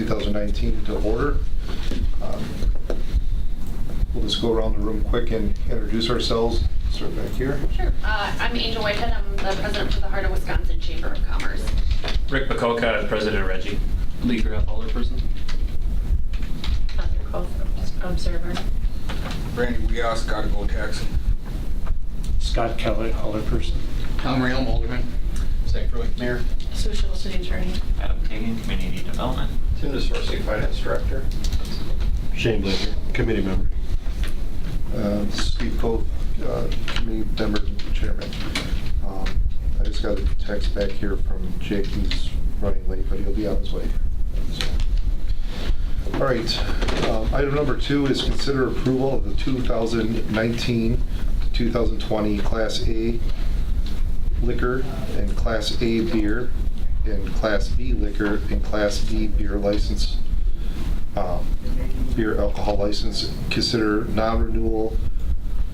2019 to order. We'll just go around the room quick and introduce ourselves. Start back here. Sure. I'm Angel Whitehead. I'm the president for the Heart of Wisconsin Chamber of Commerce. Rick Bacoka, President of Reggie. Lee Graff, Alderperson. Observer. Randy Wios, Gotta Go Taxi. Scott Kelly, Alderperson. Tom Realm, Alderman. Zach Fruitt, Mayor. Sue Schultz, City Attorney. Adam Kagan, Community Development. Tim DeSorsi, Finance Director. Shane Blazer, committee member. Steve Coe, committee member and chairman. I just got a text back here from Jake. He's running late, but he'll be on his way. So. All right. Item number 2 is consider approval of the 2019 to 2020 Class A liquor and Class A beer and Class B liquor and Class B beer license, beer alcohol license. Consider non-renewal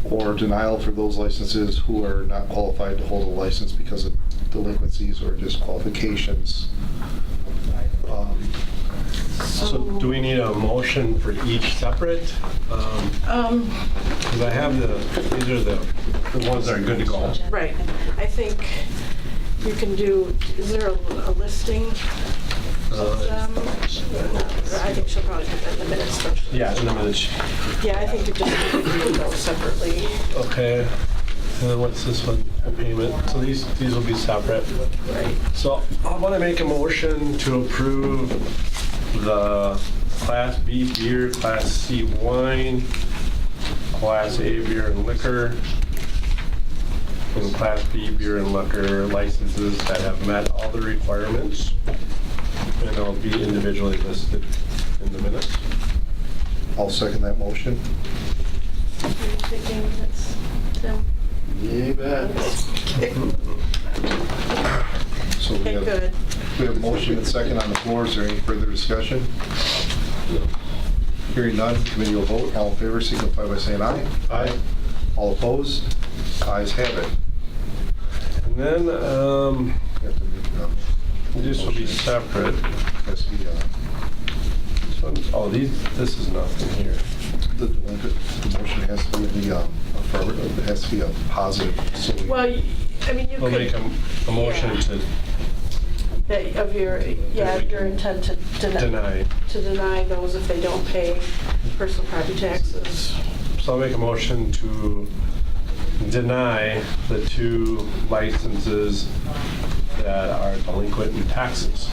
or denial for those licenses who are not qualified to hold a license because of delinquencies or disqualifications. So do we need a motion for each separate? Because I have these are the ones that are good to go. Right. I think you can do, is there a listing of them? I think she'll probably put that in the minutes first. Yeah, in a minute. Yeah, I think you just do those separately. Okay. And then what's this one? A payment. So these will be separate. Right. So I want to make a motion to approve the Class B beer, Class C wine, Class A beer and liquor, and Class B beer and liquor licenses that have met all the requirements. And they'll be individually listed in the minutes. I'll second that motion. Are you thinking that's Tim? Yeah, bet. So Okay, good. we have a motion and second on the floor. Is there any further discussion? Hearing none, committee will vote. All in favor signify by saying aye. Aye. All opposed? Ayes have it. And then You have to make, this will be separate. has to be, This one's, oh, this is nothing here. the motion has to be the affirmative. It has to be a positive. So we, Well, I mean, you We'll make could, a motion to of your intent to deny. deny those if they don't pay personal property taxes. So I'll make a motion to deny the 2 licenses that are delinquent in taxes.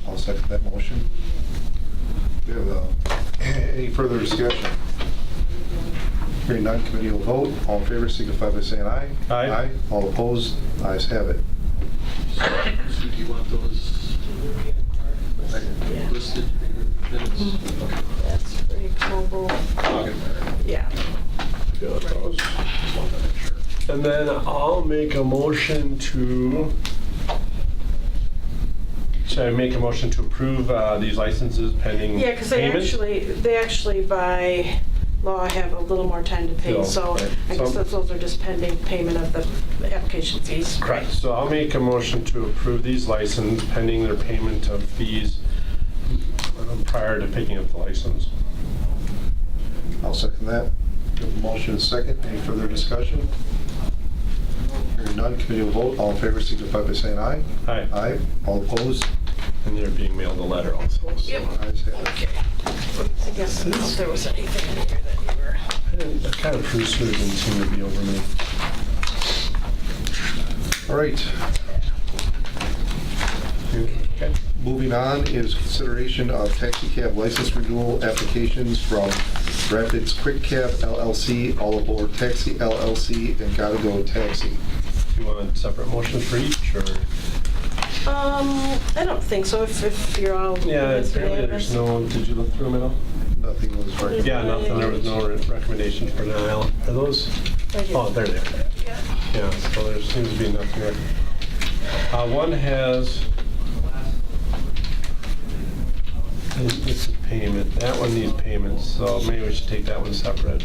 I'll second that motion. We have any further discussion? Hearing none, committee will vote. All in favor signify by saying aye. Aye. All opposed? Ayes have it. So do you want those Yeah. listed minutes? That's pretty mobile. Yeah. And then I'll make a motion to, should I make a motion to approve these licenses pending Yeah, because payment? they actually by law have a little more time to pay, Bill, so right. I guess So- those are just pending payment of the application fees. Correct. So I'll make a motion to approve these licenses pending their payment of fees prior to picking up the license. I'll second that. We have a motion and a second. Any further discussion? Hearing none, committee will vote. All in favor signify by saying aye. Aye. Aye. All opposed? And they're being mailed a letter also. So Yep. Ayes have it. Okay. I guess if there was anything in here that you were... that kind of fruit didn't seem to be over me. All right. Okay. Moving on is consideration of taxi cab license renewal applications from Rapids Quick Cab LLC, All Aboard Taxi LLC, and Gotta Go Taxi. Do you want separate motions for each, or? I don't think so, if you're all... Yeah, if it's apparently there's unanimous. no, did you look through them at all? Nothing was right. Yeah, nothing, there was no recommendation for denial. Are those? Right here. Oh, there they are. Yeah. Yeah, so there seems to be nothing there. One has, this is payment, that one needs payments, so maybe we should take that one separate.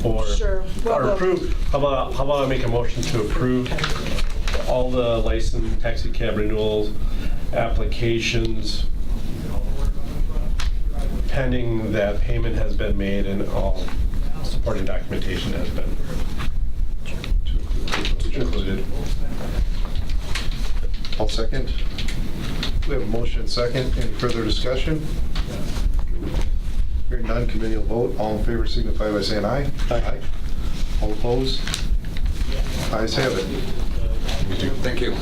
Or, Sure. Well, or the- approve, how about I make a motion to approve all the licensed taxi cab renewals applications pending that payment has been made and all supporting documentation has been included. I'll second. We have a motion and second. Any further discussion? Hearing none, committee will vote. All in favor signify by saying aye. Aye. All opposed? Ayes have it. Thank you.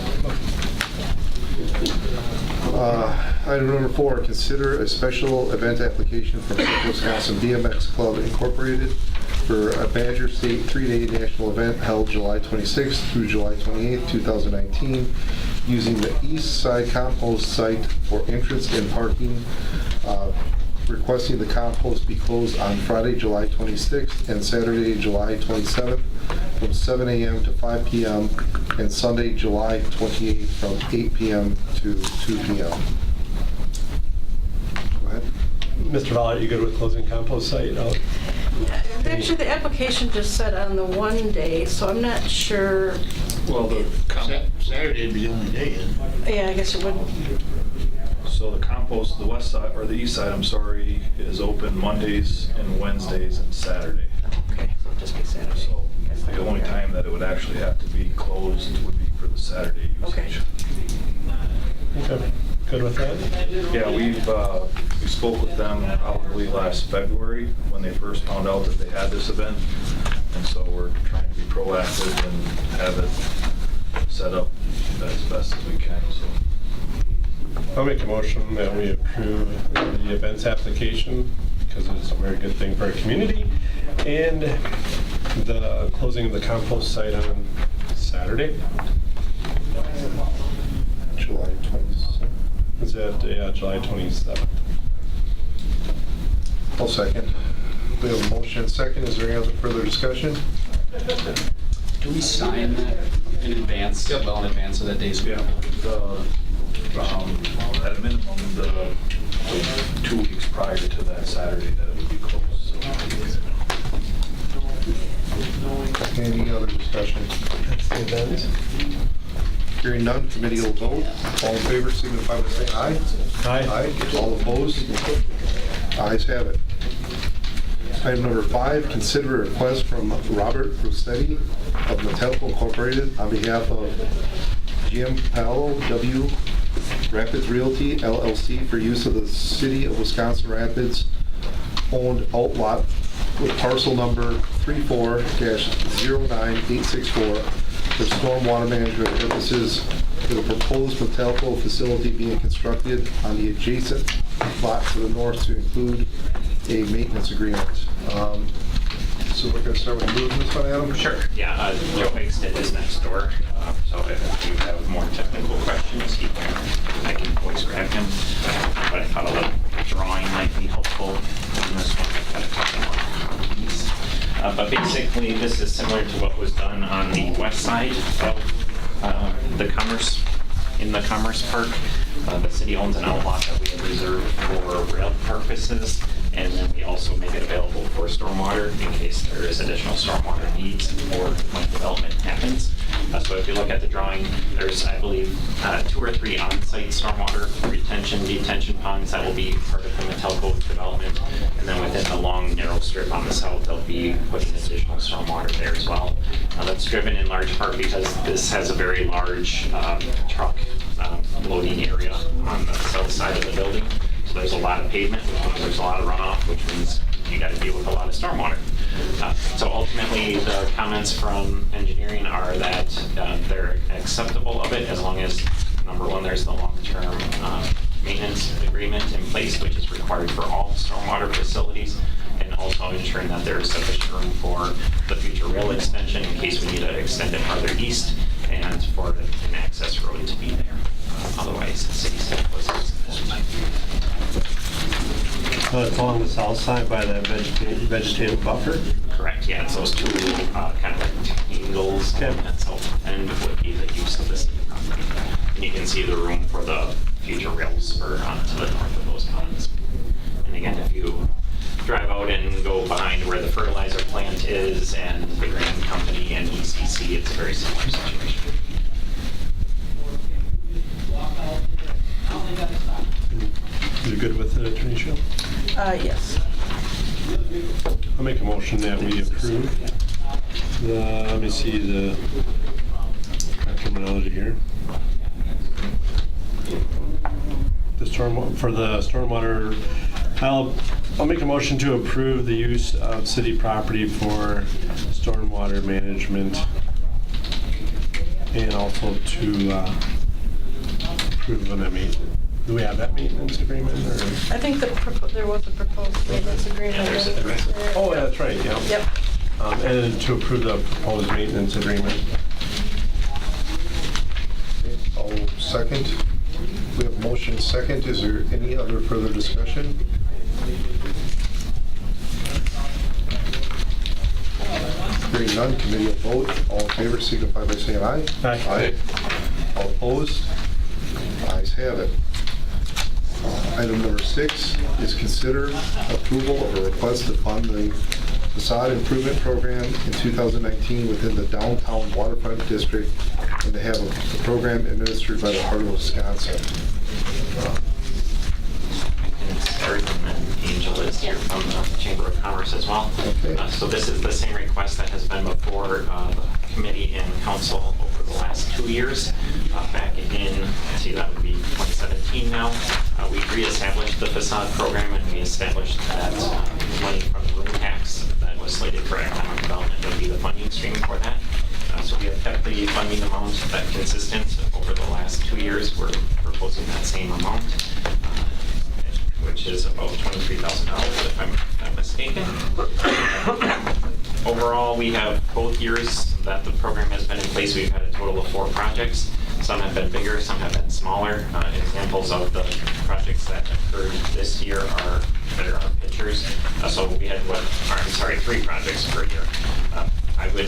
Item number 4, consider a special event application from Central Wisconsin BMX Club Incorporated for a Badger State 3-day national event held July 26th through July 28th, 2019, using the east side compost site for entrance and parking, requesting the compost be closed on Friday, July 26th and Saturday, July 27th from 7 a.m. to 5 p.m. and Sunday, July 28th from 8 p.m. to 2 p.m. Go ahead. Mr. Volley, you good with closing compost site? Actually, the application just said on the one day, so I'm not sure. Well, Saturday'd be the only day, isn't it? Yeah, I guess it would. So the compost, the west side, or the east side, I'm sorry, is open Mondays and Wednesdays and Saturday. Okay, so it'll just be Saturday. So the only time that it would actually have to be closed would be for the Saturday Okay. usage. Okay, good with that? Yeah, we spoke with them probably last February when they first found out that they had this event. And so we're trying to be proactive and have it set up as best as we can, so. I'll make a motion that we approve the events application because it's a very good thing for our community, and the closing of the compost site on Saturday. July 27th. Is that, yeah, July 27th. I'll second. We have a motion and second. Is there any other further discussion? Do we sign that in advance? Yep. Well, in advance of that day's Yeah, at a minimum, the 2 weeks prior to that Saturday that it would be closed. So. Any other discussion? That's the event. Hearing none, committee will vote. All in favor signify by saying aye. Aye. All opposed? Ayes have it. Item number 5, consider a request from Robert Rossetti of Metalco Incorporated on behalf of Giampaolo W. Rapids Realty LLC for use of the City of Wisconsin Rapids owned outlot with parcel number 34-09864 for stormwater management purposes for the proposed Metalco facility being constructed on the adjacent lot to the north to include a maintenance agreement. So we're going to start with moving this one, Adam? Sure, yeah, Joe Higston is next door, so if you have more technical questions, I can voice grab him. But I thought a little drawing might be helpful on this one. I've got a couple more copies. But basically, this is similar to what was done on the west side of the Commerce, in the Commerce Park. The city owns an outlot that we have reserved for rail purposes, and then we also make it available for stormwater in case there is additional stormwater needs or when development happens. So if you look at the drawing, there's, I believe, 2 or 3 on-site stormwater retention, detention ponds that will be part of the Metalco development. And then within the long, narrow strip on the south, they'll be putting additional stormwater there as well. That's driven in large part because this has a very large truck loading area on the south side of the building. So there's a lot of pavement, which means there's a lot of runoff, which means you got to deal with a lot of stormwater. So ultimately, the comments from engineering are that they're acceptable of it as long as, number one, there's the long-term maintenance agreement in place, which is required for all stormwater facilities, and also ensuring that there is sufficient room for the future rail extension in case we need to extend it farther east, and for an access road to be there. Otherwise, the city staff was sufficient. It's along the south side by that vegetative buffer? Correct, yeah, it's those 2 kind of rectangles, and that south end would be the use of this property. And you can see the room for the future rail spur onto the north of those ponds. And again, if you drive out and go behind where the fertilizer plant is and the grain company and ECC, it's a very similar situation. You good with it, Attorney Schill? Yes. I'll make a motion that we approve let me see the terminology here. For the stormwater, I'll make a motion to approve the use of city property for stormwater management, and also to approve an maintenance. Do we have that maintenance agreement? Or? I think there was a proposed maintenance agreement. Oh, yeah, that's right. Yeah. Yep. And then to approve the proposed maintenance agreement. I'll second. We have a motion second. Is there any other further discussion? Hearing none, committee will vote. All in favor signify by saying aye. Aye. All opposed? Ayes have it. Item number 6 is consider approval of a request to fund the facade improvement program in 2019 within the downtown waterfront district, and to have a program administered by the Heart of Wisconsin. And Eric and then Angel is here from the Chamber of Commerce as well. Okay. So this is the same request that has been before the committee and council over the last 2 years. Back in, let's see, that would be 2017 now. We reestablished the facade program, and we established that money from the room tax that was slated for economic development would be the funding stream for that. So we have kept the funding amount consistent over the last 2 years. We're proposing that same amount, which is about $23,000 if I'm not mistaken. Overall, we have both years that the program has been in place, we've had a total of 4 projects. Some have been bigger, some have been smaller. Examples of the projects that occurred this year are, there are pictures. So we had 3 projects per year. I would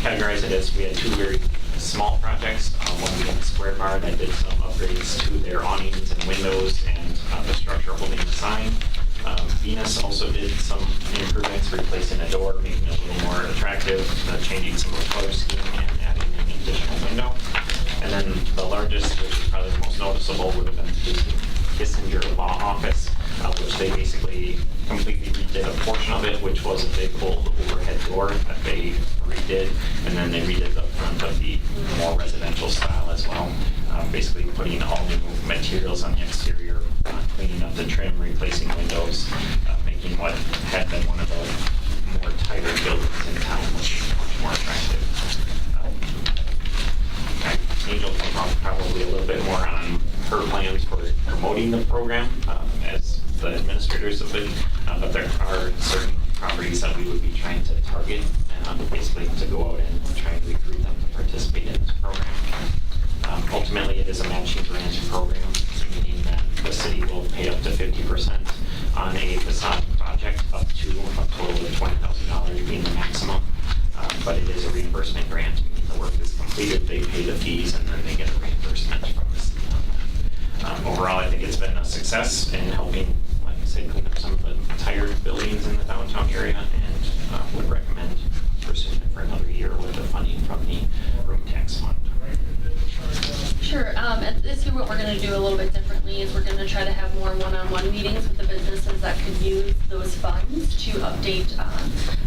categorize it as we had 2 very small projects. One being Square Bar that did some upgrades to their awnings and windows and the structure holding the sign. Venus also did some improvements, replacing a door, making it a little more attractive, changing some of the color scheme and adding an additional window. And then the largest, which is probably the most noticeable, would have been Kissinger Law Office, which they basically completely redid a portion of it, which was a big old overhead door that they redid, and then they redid the front of the more residential style as well, basically putting all new materials on the exterior, cleaning up the trim, replacing windows, making what had been one of the more tighter buildings in town much more attractive. Angel can talk probably a little bit more on her plans for promoting the program as the administrators of it, but there are certain properties that we would be trying to target, basically to go out and try and recruit them to participate in this program. Ultimately, it is a matching grant program, meaning that the city will pay up to 50% on a facade project, up to a total of $20,000 being the maximum. But it is a reimbursement grant. The work is completed, they pay the fees, and then they get a reimbursement from the city on that. Overall, I think it's been a success in helping, like I said, clean up some of the tired buildings in the downtown area, and would recommend pursuing it for another year with the funding from the room tax fund. Sure. This year what we're going to do a little bit differently is we're going to try to have more one-on-one meetings with the businesses that could use those funds to update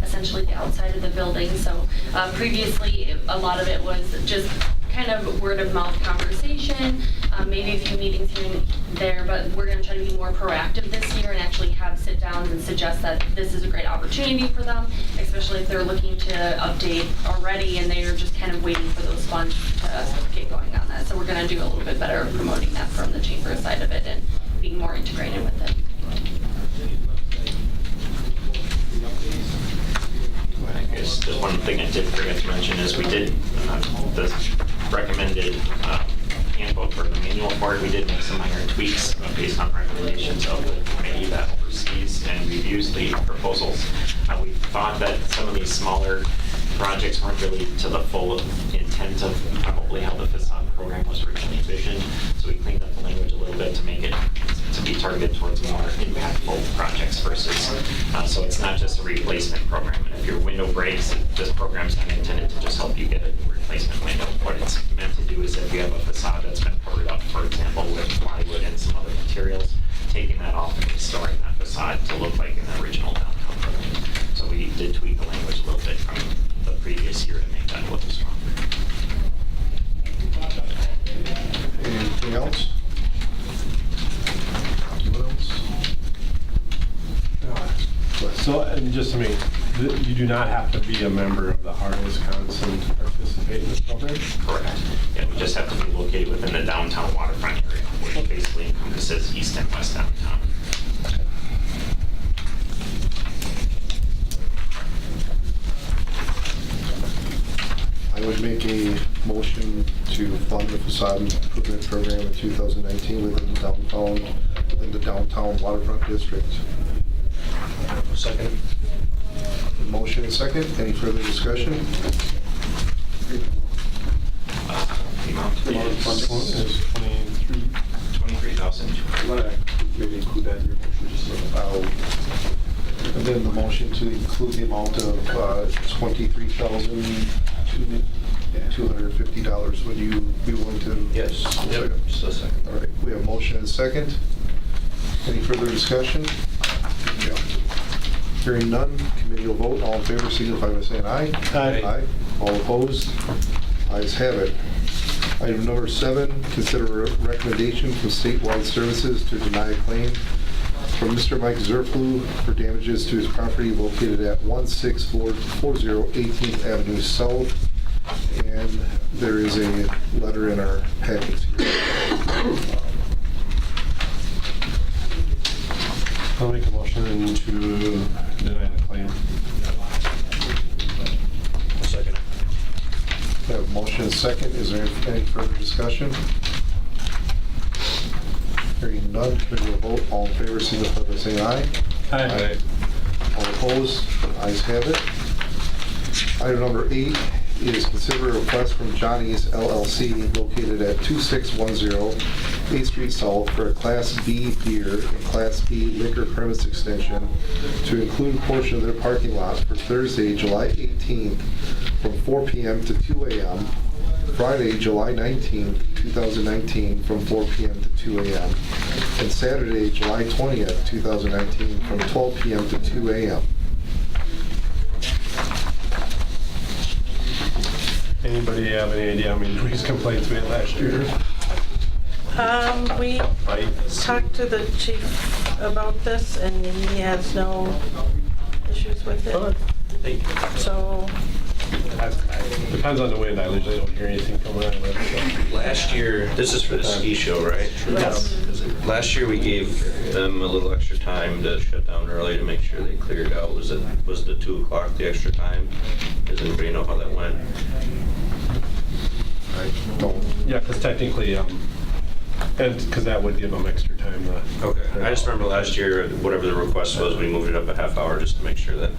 essentially the outside of the building. So previously a lot of it was just kind of word of mouth conversation, maybe a few meetings here and there, but we're going to try to be more proactive this year and actually have sit downs and suggest that this is a great opportunity for them, especially if they're looking to update already and they're just kind of waiting for those funds to get going on that. So we're going to do a little bit better promoting that from the chamber side of it and being more integrated with it. I guess just one thing I did forget to mention is we did the recommended handbook or the manual for it. We did make some minor tweaks based on recommendations of the committee that oversees and reviews the proposals. We thought that some of these smaller projects weren't really to the full intent of probably how the facade program was originally envisioned. So we cleaned up the language a little bit to make it to be targeted towards more impactful projects versus, so it's not just a replacement program. And if your window breaks, this program's not intended to just help you get a new replacement window. What it's meant to do is if you have a facade that's been covered up, for example, with plywood and some other materials, So, and just to make, you do not have to be a member of the Heart of Wisconsin to participate in this program? Correct. Yeah, we just have to be located within the downtown waterfront area, which basically encompasses east and west downtown. I would make a motion to fund the facade improvement program in 2019 within the downtown waterfront district. Second. Motion and second. Any further discussion? The amount The amount of funding is is 23. 23,000. You want to maybe include that in your motion, just so And then the motion to include the amount of $23,250. Would you be willing to? Yes. Yep. Just a second. All right, we have a motion and a second. Any further discussion? Hearing none, committee will vote. All in favor, signify by saying aye. Aye. All opposed? Ayes have it. Item number 7, consider a recommendation from Statewide Services to deny a claim from Mr. Mike Zerflu for damages to his property located at 16440 18th Avenue South. And there is a letter in our packets here. I'll make a motion to deny the claim. Second. We have a motion and a second. Is there any further discussion? Hearing none, committee will vote. All in favor, signify by saying aye. Aye. All opposed? Ayes have it. Item number 8 is consider a request from Johnny's LLC located at 2610 8th Street South for a Class B beer and Class B liquor premise extension to include a portion of their parking lot for Thursday, July 18th from 4 p.m. to 2 a.m., Friday, July 19th, 2019 from 4 p.m. to 2 a.m., and Saturday, July 20th, 2019 from 12 p.m. to 2 a.m. Anybody have any idea how many noise complaints we had last year? We talked to the chief about this, and he has no issues with it. So, Depends on the wind. I usually don't hear anything from where I live. Last year, this is for the ski show, right? yes. Last year, we gave them a little extra time to shut down early to make sure they cleared out. Was the 2 o'clock the extra time? Does anybody know how that went? I don't. Yeah, because technically, and because that would give them extra time to. Okay. I just remember last year, whatever the request was, we moved it up a half hour just to make sure that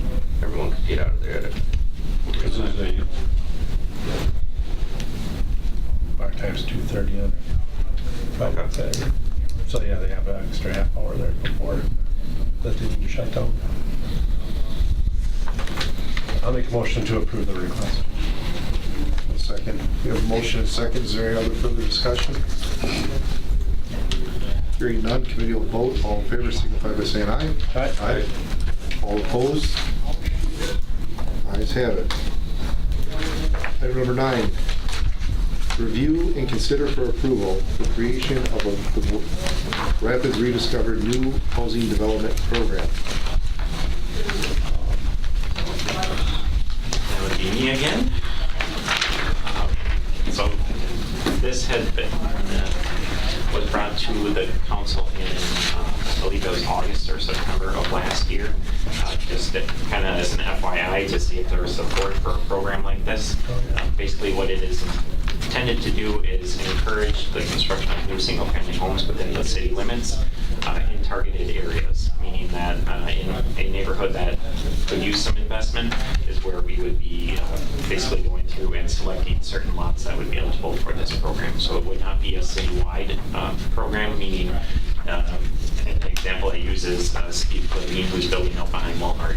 everyone could get out of there. Because usually, our time's 2:30 on Friday and Saturday. So yeah, they have an extra half hour there before that they need to shut down. I'll make a motion to approve the request. A second. We have a motion and a second. Is there any other further discussion? Hearing none, committee will vote. All in favor, signify by saying aye. Aye. All opposed? Ayes have it. Item number 9, review and consider for approval the creation of a Rapids Rediscovered New Housing Development Program. That would be me again. So this had been, was brought to the council in, I believe it was August or September of last year. Just kind of as an FYI to see if there was support for a program like this. Basically what it is intended to do is encourage the construction of new single-family homes within the city limits in targeted areas, meaning that in a neighborhood that could use some investment is where we would be basically going through and selecting certain lots that would be eligible for this program. So it would not be a citywide program, meaning an example I use is Steve Levine, who's building out behind Walmart.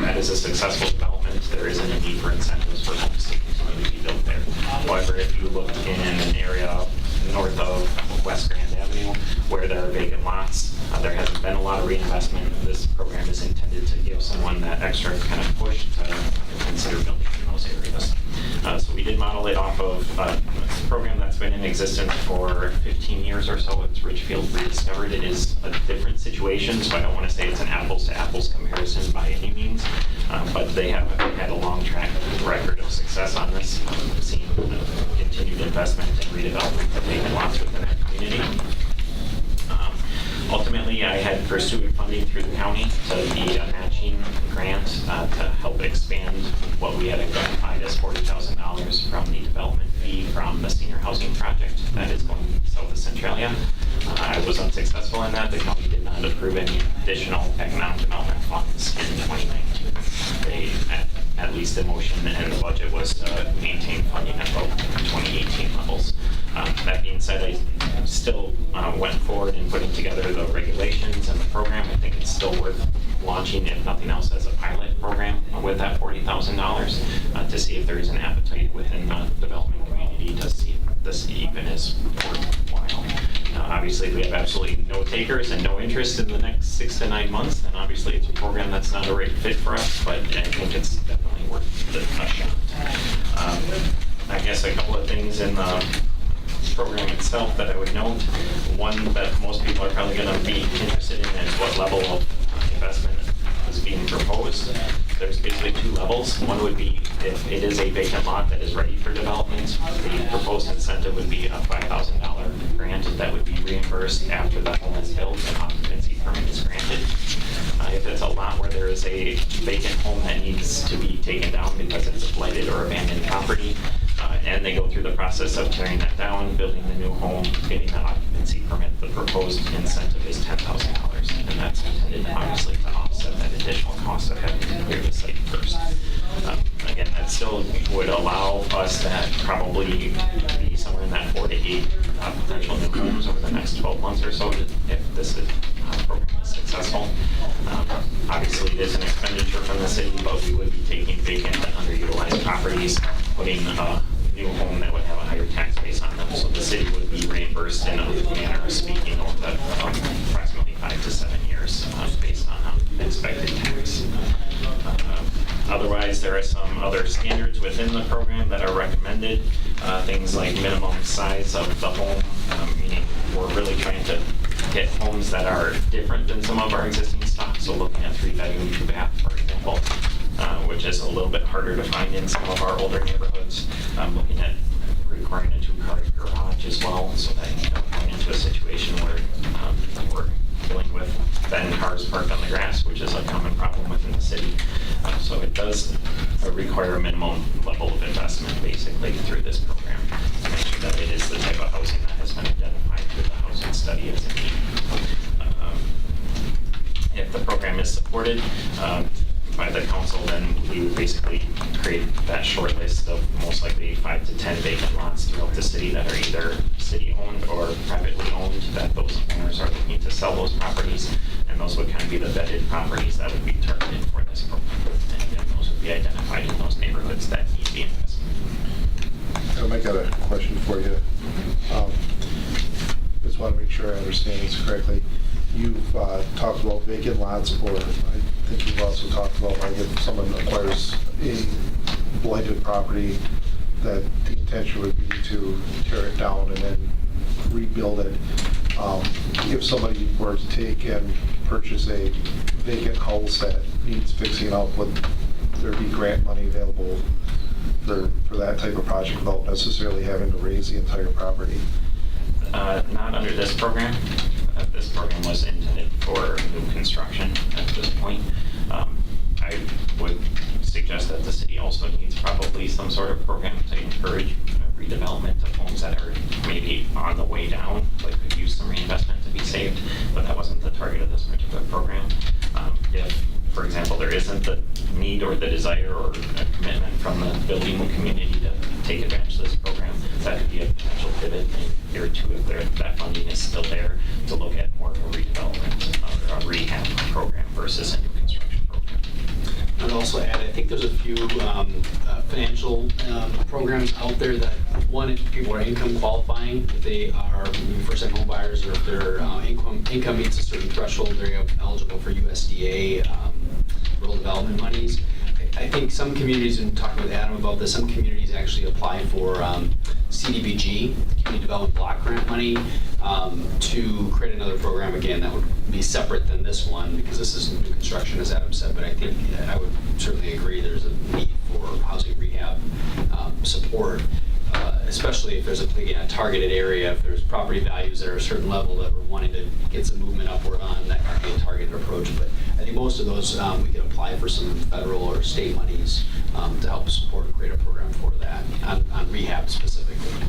That is a successful development. There isn't a need for incentives for homes to continue to be built there. However, if you look in an area north of West Grand Avenue where there are vacant lots, there hasn't been a lot of reinvestment. This program is intended to give someone that extra kind of push to consider building in those areas. So we did model it off of a program that's been in in existence for 15 years or so. It's Richfield Rediscovered. It is a different situation, so I don't want to say it's an apples to apples comparison by any means, but they have had a long track record of success on this, seeing continued investment and redevelopment of vacant lots within that community. Ultimately, I had pursued funding through the county to be a matching grant to help expand what we had identified as $40,000 from the development fee from the senior housing project that is going south of Centralia. I was unsuccessful in that. The county did not approve any additional economic development funds in 2019. They, at least the motion and the budget was to maintain funding at about 2018 levels. That being said, I still went forward in putting together the regulations and the program. I think it's still worth launching, if nothing else, as a pilot program with that $40,000 to see if there is an appetite within the development community to see if this even is worthwhile. Obviously, if we have absolutely no takers and no interest in the next 6 to 9 months, then obviously it's a program that's not a right fit for us, but I think it's definitely worth a shot. I guess a couple of things in the program itself that I would note. One that most people are probably going to be interested in is what level of investment is being proposed. There's basically 2 levels. One would be if it is a vacant lot that is ready for development, the proposed incentive would be a $5,000 grant that would be reimbursed after the home is built and occupancy permit is granted. If it's a lot where there is a vacant home that needs to be taken down because it's a blighted or abandoned property, and they go through the process of tearing that down, building the new home, getting the occupancy permit, the proposed incentive is $10,000, and that's intended obviously to offset that additional cost of having to clear the site first. Again, that still would allow us to probably be somewhere in that 4 to 8 potential new homes over the next 12 months or so if this program is successful. Obviously, it is an expenditure from the city, but we would be taking vacant and underutilized properties, putting a new home that would have a higher tax base on them. So the city would be reimbursed in a manner of speaking over the approximately 5 to 7 years based on expected tax. Otherwise, there are some other standards within the program that are recommended. Things like minimum size of the home, meaning we're really trying to get homes that are different than some of our existing stock. So looking at 3-bedroom, 2-bath, for example, which is a little bit harder to find in some of our older neighborhoods. Looking at requiring a 2-car garage as well, so that you don't run into a situation where we're dealing with then cars parked on the grass, which is a common problem within the city. So it does require a minimum level of investment basically through this program to make sure that it is the type of housing that has been identified through the housing study as a need. If the program is supported by the council, then we would basically create that short list of most likely 5 to 10 vacant lots throughout the city that are either city-owned or privately owned, that those owners are looking to sell those properties, and those would kind of be the vetted properties that would be targeted for this program. And again, those would be identified in those neighborhoods that need the investment. I got a question for you. Just want to make sure I understand this correctly. You've talked about vacant lots, or I think you've also talked about like if someone acquires a blighted property, that the intention would be to tear it down and then rebuild it. If somebody were to take and purchase a vacant house that needs fixing up, would there be grant money available for that type of project without necessarily having to raise the entire property? Not under this program. This program was intended for new construction at this point. I would suggest that the city also needs probably some sort of program to encourage redevelopment of homes that are maybe on the way down, but could use some reinvestment to be saved, but that wasn't the target of this particular program. If, for example, there isn't the need or the desire or a commitment from the building community to take advantage of this program, that could be a potential pivot in year 2 if that funding is still there, to look at more of a redevelopment or a rehab program versus a new construction program. I'd also add, I think there's a few financial programs out there that, one, if people are income qualifying, if they are first-time home buyers, or if their income meets a certain threshold, they're eligible for USDA rural development monies. I think some communities, and talking with Adam about this, some communities actually apply for CDBG, community development block grant money to create another program, again, that would be separate than this one, because this is new construction, as Adam said, but I think I would certainly agree there's a need for housing rehab support, especially if there's again, a targeted area, if there's property values that are a certain level that we're wanting to get some movement upward on, that could be a targeted approach. But I think most of those, we could apply for some federal or state monies to help support and create a program for that, on rehab specifically.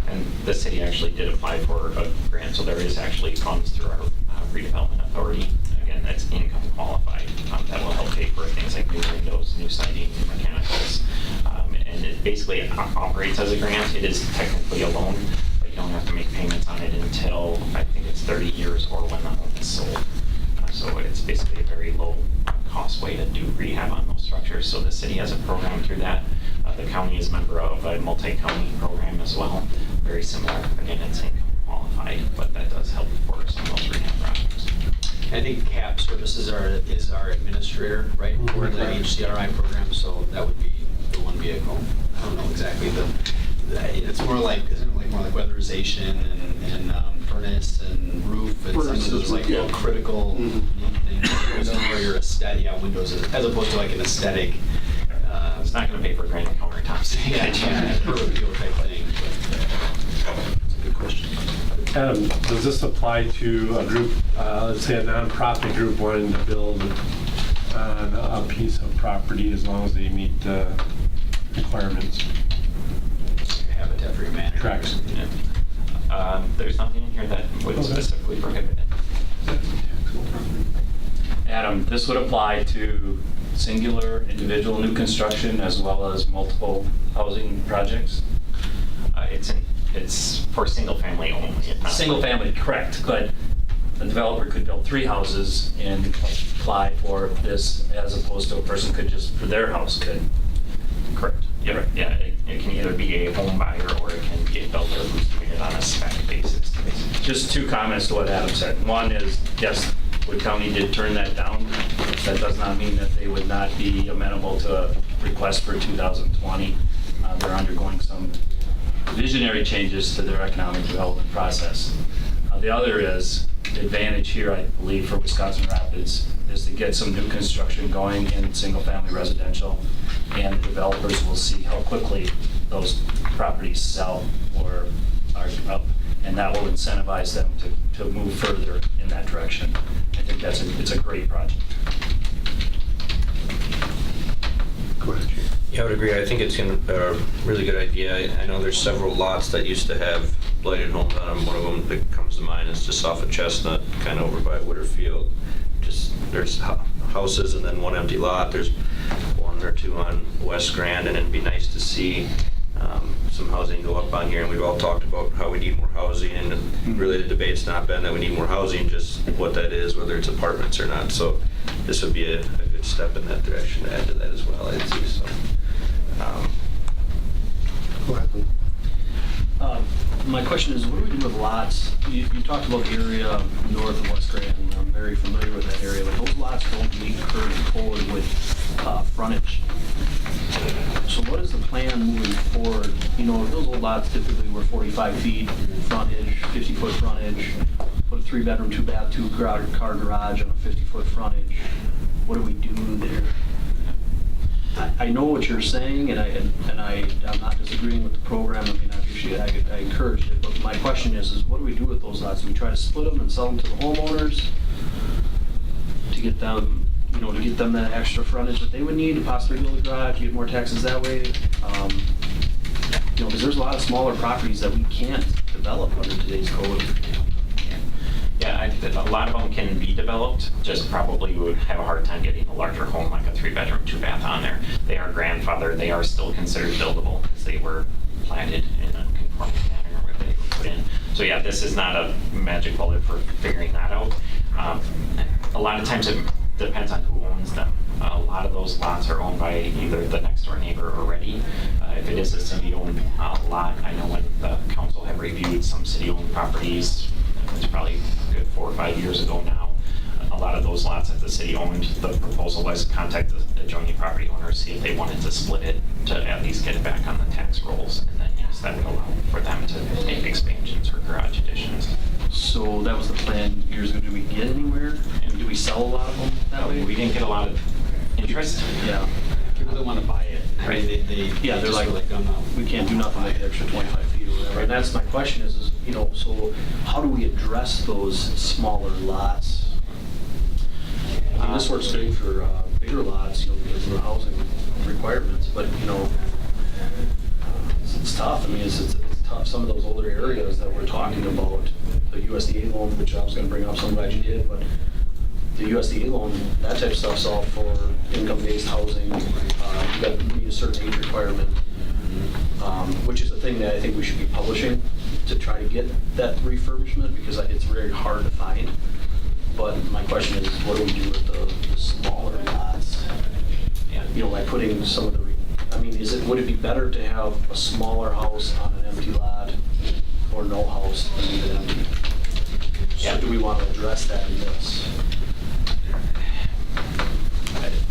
And the city actually did apply for a grant, so there is actually funds through our redevelopment authority. Again, that's income qualified. That will help pay for things like new windows, new siding, new mechanicals. And it basically operates as a grant. It is technically a loan, but you don't have to make payments on it until, I think it's 30 years or when the home is sold. So it's basically a very low cost way to do rehab on those structures. So the city has a program through that. The county is a member of a multi-county program as well. Very similar. Again, it's income qualified, but that does help for some of those rehab projects. I think CAP Services is our administrator, right, for the HCRI program, so that would be the one vehicle. I don't know exactly it's more like, isn't it like more like weatherization and furnace and roof and some of those like critical things where you're aesthetic, windows as opposed to like an aesthetic. It's not going to pay for granite countertops. Yeah, perfect field type thing. That's a good question. Adam, does this apply to a group, let's say a nonprofit group wanting to build on a piece of property as long as they meet the requirements? Habitat for Humanity. Correct. Yeah. There's nothing in here that would specifically prohibit it. Adam, this would apply to singular individual new construction as well as multiple housing projects? It's for single family only. Single family, correct, but a developer could build 3 houses and apply for this as opposed to a person could just, for their house could. Correct. Yeah, right. Yeah, it can either be a home buyer or it can be a builder who's doing it on a spec basis. Just 2 comments to what Adam said. One is, yes, Wood County did turn that down. That does not mean that they would not be amenable to a request for 2020. They're undergoing some visionary changes to their economic development process. The other is, the advantage here, I believe, for Wisconsin Rapids is to get some new construction going in single-family residential, and the developers will see how quickly those properties sell or are up, and that will incentivize them to move further in that direction. I think it's a great project. Go ahead, Chief. Yeah, I would agree. I think it's a really good idea. I know there's several lots that used to have blighted homes on them. One of them that comes to mind is just off of Chestnut, kind of over by Witterfield. Just there's houses and then one empty lot. There's 1 or 2 on West Grand, and it'd be nice to see some housing go up on here. And we've all talked about how we need more housing, and really the debate's not been that we need more housing, just what that is, whether it's apartments or not. So this would be a good step in that direction to add to that as well, I'd say. So. Go ahead, Lou. My question is, what do we do with lots? You talked about the area north of West Grand, and I'm very familiar with that area, but those lots don't meet current code with frontage. So what is the plan moving forward? You know, those old lots typically were 45 feet frontage, 50-foot frontage, put a 3-bedroom, 2-bath, 2-car garage on a 50-foot frontage. What do we do there? I know what you're saying, and I'm not disagreeing with the program. I mean, obviously, I encouraged it, but my question is what do we do with those lots? Do we try to split them and sell them to the homeowners to get them, to get them that extra frontage that they would need to possibly build a garage, get more taxes that way? Because there's a lot of smaller properties that we can't develop under today's code. Yeah, a lot of them can be developed, just probably would have a hard time getting a larger home like a 3-bedroom, 2-bath on there. They are grandfathered, they are still considered buildable because they were platted in a conforming manner where they were put in. So yeah, this is not a magic bullet for figuring that out. A lot of times it depends on who owns them. A lot of those lots are owned by either the next door neighbor already. If it is a city-owned lot, I know when the council have reviewed some city-owned properties, it's probably a good 4 or 5 years ago now. A lot of those lots that the city owned, the proposal was to contact the adjoining property owner, see if they wanted to split it to at least get it back on the tax rolls, and then use that would allow for them to make expansions or garage additions. So that was the plan years ago. Did we get anywhere? And do we sell a lot of them that way? We didn't get a lot of interest. Yeah. People don't want to buy it. I mean, Yeah, they're just like, feel like, oh, no. we can't do nothing with the extra 25 feet or whatever. And that's my question is, you know, so how do we address those smaller lots? I mean, this works great for bigger lots, you know, because of the housing requirements, but, you know, it's tough. I mean, it's tough. Some of those older areas that we're talking about, the USDA loan, which I was going to bring up, so I'm glad you did, but the USDA loan, that type of stuff's all for income-based housing. You got to meet a certain age requirement, which is a thing that I think we should be publishing to try to get that refurbishment, because it's very hard to find. But my question is, what do we do with the smaller lots? And, you know, by putting some of the, I mean, would it be better to have a smaller house on an empty lot or no house than leave it empty? So do we want to address that in this?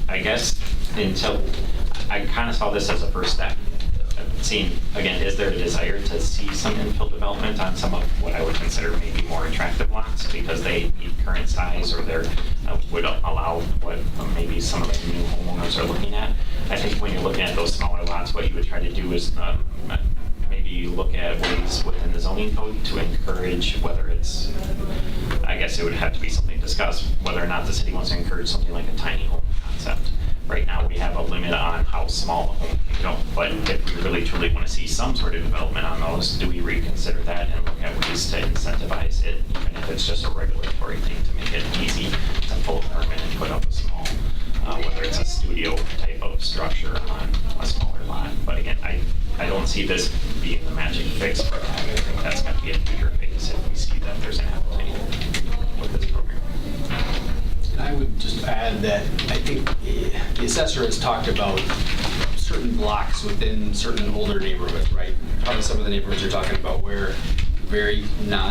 I guess until, I kind of saw this as a first step. Seeing, again, is there a desire to see some infill development on some of what I would consider maybe more attractive lots because they meet current size or they're would allow what maybe some of the new homeowners are looking at? I think when you're looking at those smaller lots, what you would try to do is maybe look at ways within the zoning code to encourage, whether it's, I guess it would have to be something discussed, whether or not the city wants to encourage something like a tiny home concept. Right now, we have a limit on how small the home can go, but if we really truly want to see some sort of development on those, do we reconsider that and look at ways to incentivize it, even if it's just a regulatory thing to make it easy to pull a permit and put up a small, whether it's a studio type of structure on a smaller lot. But again, I don't see this being the magic fix for that. I think that's going to be a future phase if we see that there's an appetite with this program. And I would just add that I think the assessor has talked about certain blocks within certain older neighborhoods, right? Probably some of the neighborhoods you're talking about where very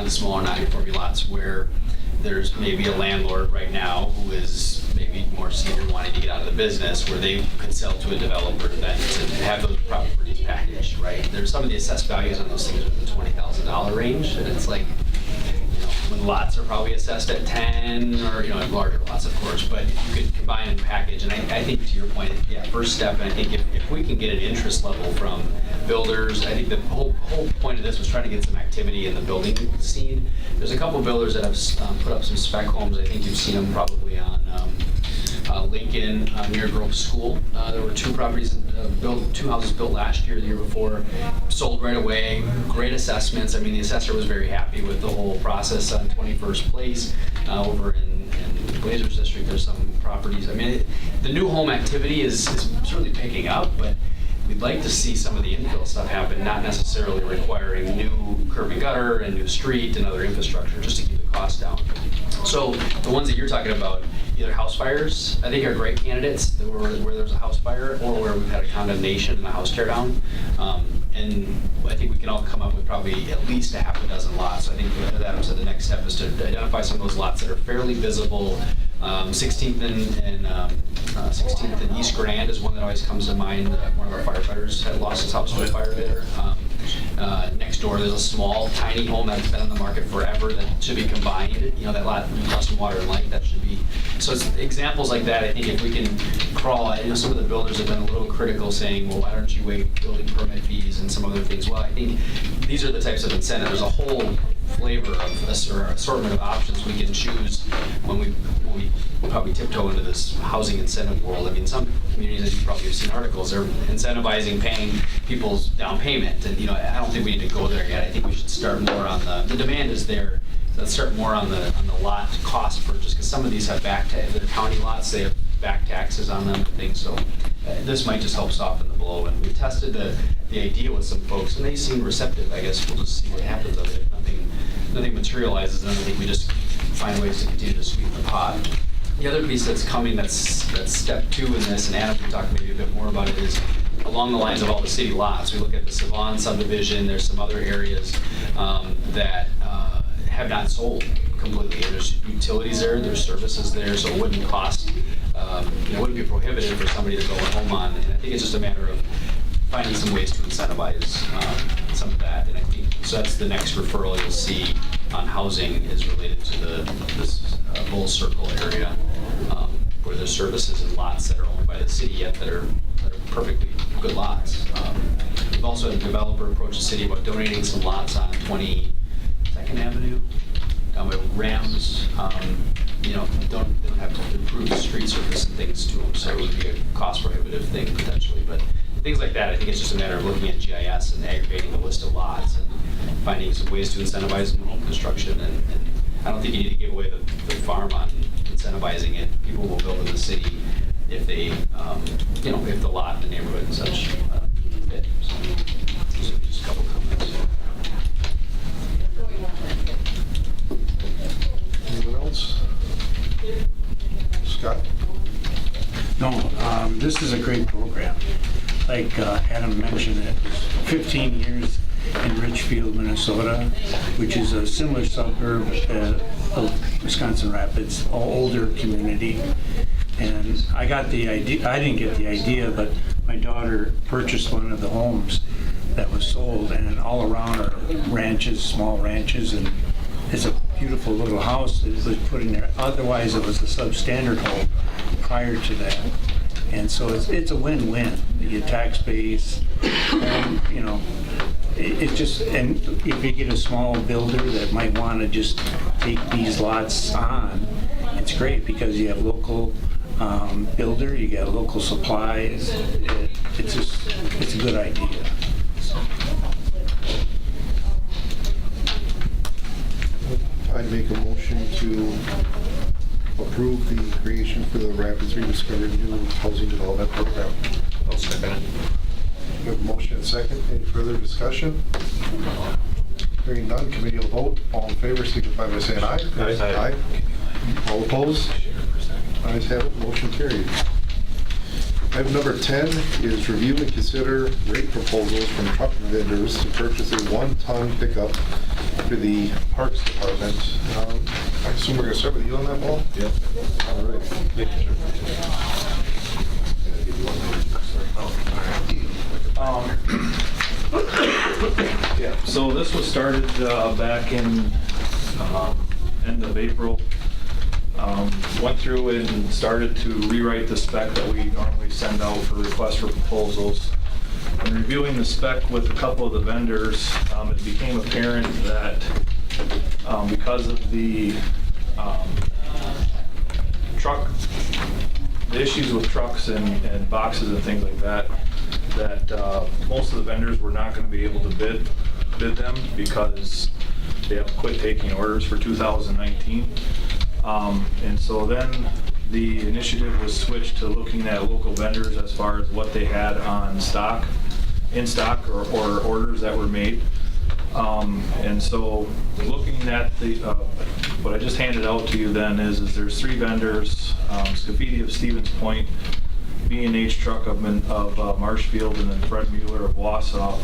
small, non-conforming lots where there's maybe a landlord right now who is maybe more senior wanting to get out of the business where they could sell to a developer then to have those properties packaged, right? There's some of the assessed values on those things within the $20,000 range, and it's like, when lots are probably assessed at 10 or, you know, larger lots, of course, but you could combine and package. And I think to your point, yeah, first step, and I think if we can get an interest level from builders, I think the whole point of this was trying to get some activity in the building scene. There's a couple builders that have put up some spec homes. I think you've seen them probably on Lincoln near Grove School. There were two properties two houses built last year, the year before, sold right away. Great assessments. I mean, the assessor was very happy with the whole process on 21st Place. Over in Blazers District, there's some properties. I mean, the new home activity is certainly picking up, but we'd like to see some of the infill stuff happen, not necessarily requiring new curb and gutter and new street and other infrastructure, just to keep the cost down. So the ones that you're talking about, either house fires, I think are great candidates where there's a house fire or where we've had a condemnation and a house tear down. And I think we can all come up with probably at least a half a dozen lots. So I think as Adam said, the next step is to identify some of those lots that are fairly visible. 16th and East Grand is one that always comes to mind. One of our firefighters had lost his house to a fire there. Next door, there's a small, tiny home that's been on the market forever that should be combined. You know, that lot across from Water and Light, that should be. So it's examples like that. I think if we can crawl, you know, some of the builders have been a little critical, saying, well, why don't you waive building permit fees and some other things? Well, I think these are the types of incentives. There's a whole flavor of this or assortment of options we can choose when we probably tiptoe into this housing incentive world. I mean, some communities, as you probably have seen articles, are incentivizing paying people's down payment, and you know, I don't think we need to go there yet. I think we should start more on the demand is there. So let's start more on the lot cost purchase, because some of these have they're county lots, they have back taxes on them and things. So this might just help soften the blow. And we tested the idea with some folks, and they seem receptive. I guess we'll just see what happens of it. If nothing materializes, then I think we just find ways to continue to sweeten the pot. The other piece that's coming, that's step 2 in this, and Adam can talk maybe a bit more about it, is along the lines of all the city lots. We look at the Savon subdivision. There's some other areas that have not sold completely. There's utilities there, there's services there, so it wouldn't cost, it wouldn't be prohibitive for somebody to go home on. And I think it's just a matter of finding some ways to incentivize some of that. And I think, so that's the next referral you'll see on housing is related to this Bull Circle area, where there's services and lots that are owned by the city yet that are perfectly good lots. We've also had a developer approach the city about donating some lots on 22nd Avenue down by Rams. You know, don't have to improve street surface and things to them, so it would be a cost prohibitive thing potentially. But things like that, I think it's just a matter of looking at GIS and aggregating a list of lots and finding some ways to incentivize new home construction. And I don't think you need to give away the farm on incentivizing it. People will build in the city if they, you know, if the lot in the neighborhood and such fit. So just a couple comments. Anyone else? Scott? No, this is a great program. Like Adam mentioned, it was 15 years in Richfield, Minnesota, which is a similar suburb of Wisconsin Rapids, older community. And I got the idea, I didn't get the idea, but my daughter purchased one of the homes that was sold, and all around are ranches, small ranches, and it's a beautiful little house that was put in there. Otherwise, it was a substandard home prior to that. And so it's a win-win. Your tax base, and, you know, it just, and if you get a small builder that might want to just take these lots on, it's great because you have local builder, you got local supplies. It's just, it's a good idea. I'd make a motion to approve the creation for the Rapids Rediscovered New Housing Development Program. I'll second it. We have a motion and second. Any further discussion? Hearing none, committee will vote. All in favor, signify by saying aye. Aye. All opposed? Ayes have it, motion carried. Item number 10 is review and consider rate proposals from truck vendors to purchase a 1-ton pickup for the Parks Department. I assume we're going to start with you on that, Paul? Yep. All right. Yeah, so this was started back in end of April. Went through and started to rewrite the spec that we normally send out for requests for proposals. In reviewing the spec with a couple of the vendors, it became apparent that because of the issues with trucks and boxes and things like that, most of the vendors were not going to be able to bid them because they have quit taking orders for 2019. And so then the initiative was switched to looking at local vendors as far as what they had on stock, in stock, or orders that were made. And so looking at the, what I just handed out to you then is there's 3 vendors, Scafidi of Stevens Point, B&H Truck of Marshfield, and then Fred Mueller of Wausau,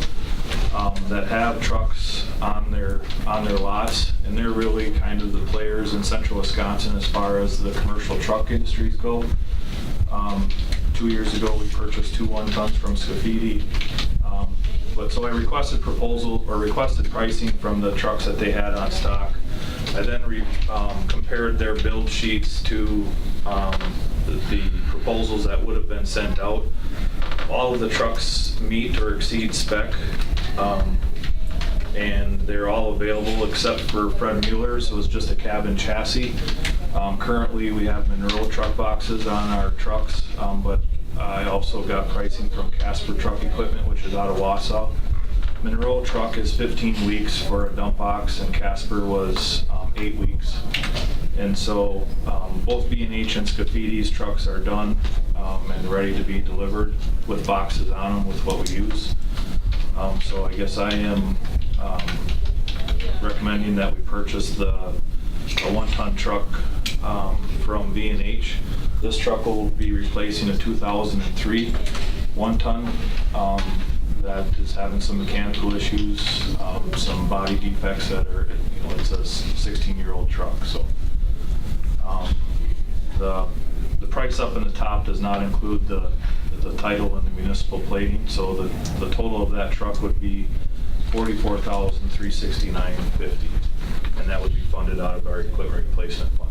that have trucks on their lots, and they're really kind of the players in central Wisconsin as far as the commercial truck industries go. 2 years ago, we purchased 2 1-tons from Scafidi. But so I requested requested pricing from the trucks that they had on stock. I then compared their build sheets to the proposals that would have been sent out. All of the trucks meet or exceed spec, and they're all available except for Fred Mueller's. It was just a cabin chassis. Currently, we have Monroe truck boxes on our trucks, but I also got pricing from Casper Truck Equipment, which is out of Wausau. Monroe truck is 15 weeks for a dump box, and Casper was 8 weeks. And so both B&H and Scafidi's trucks are done and ready to be delivered with boxes on them with what we use. So I guess I am recommending that we purchase a 1-ton truck from B&H. This truck will be replacing a 2003 1-ton that is having some mechanical issues, some body defects that are, it's a 16-year-old truck. So the price up in the top does not include the title and the municipal plating. So the total of that truck would be $44,369.50, and that would be funded out of our equipment replacement fund.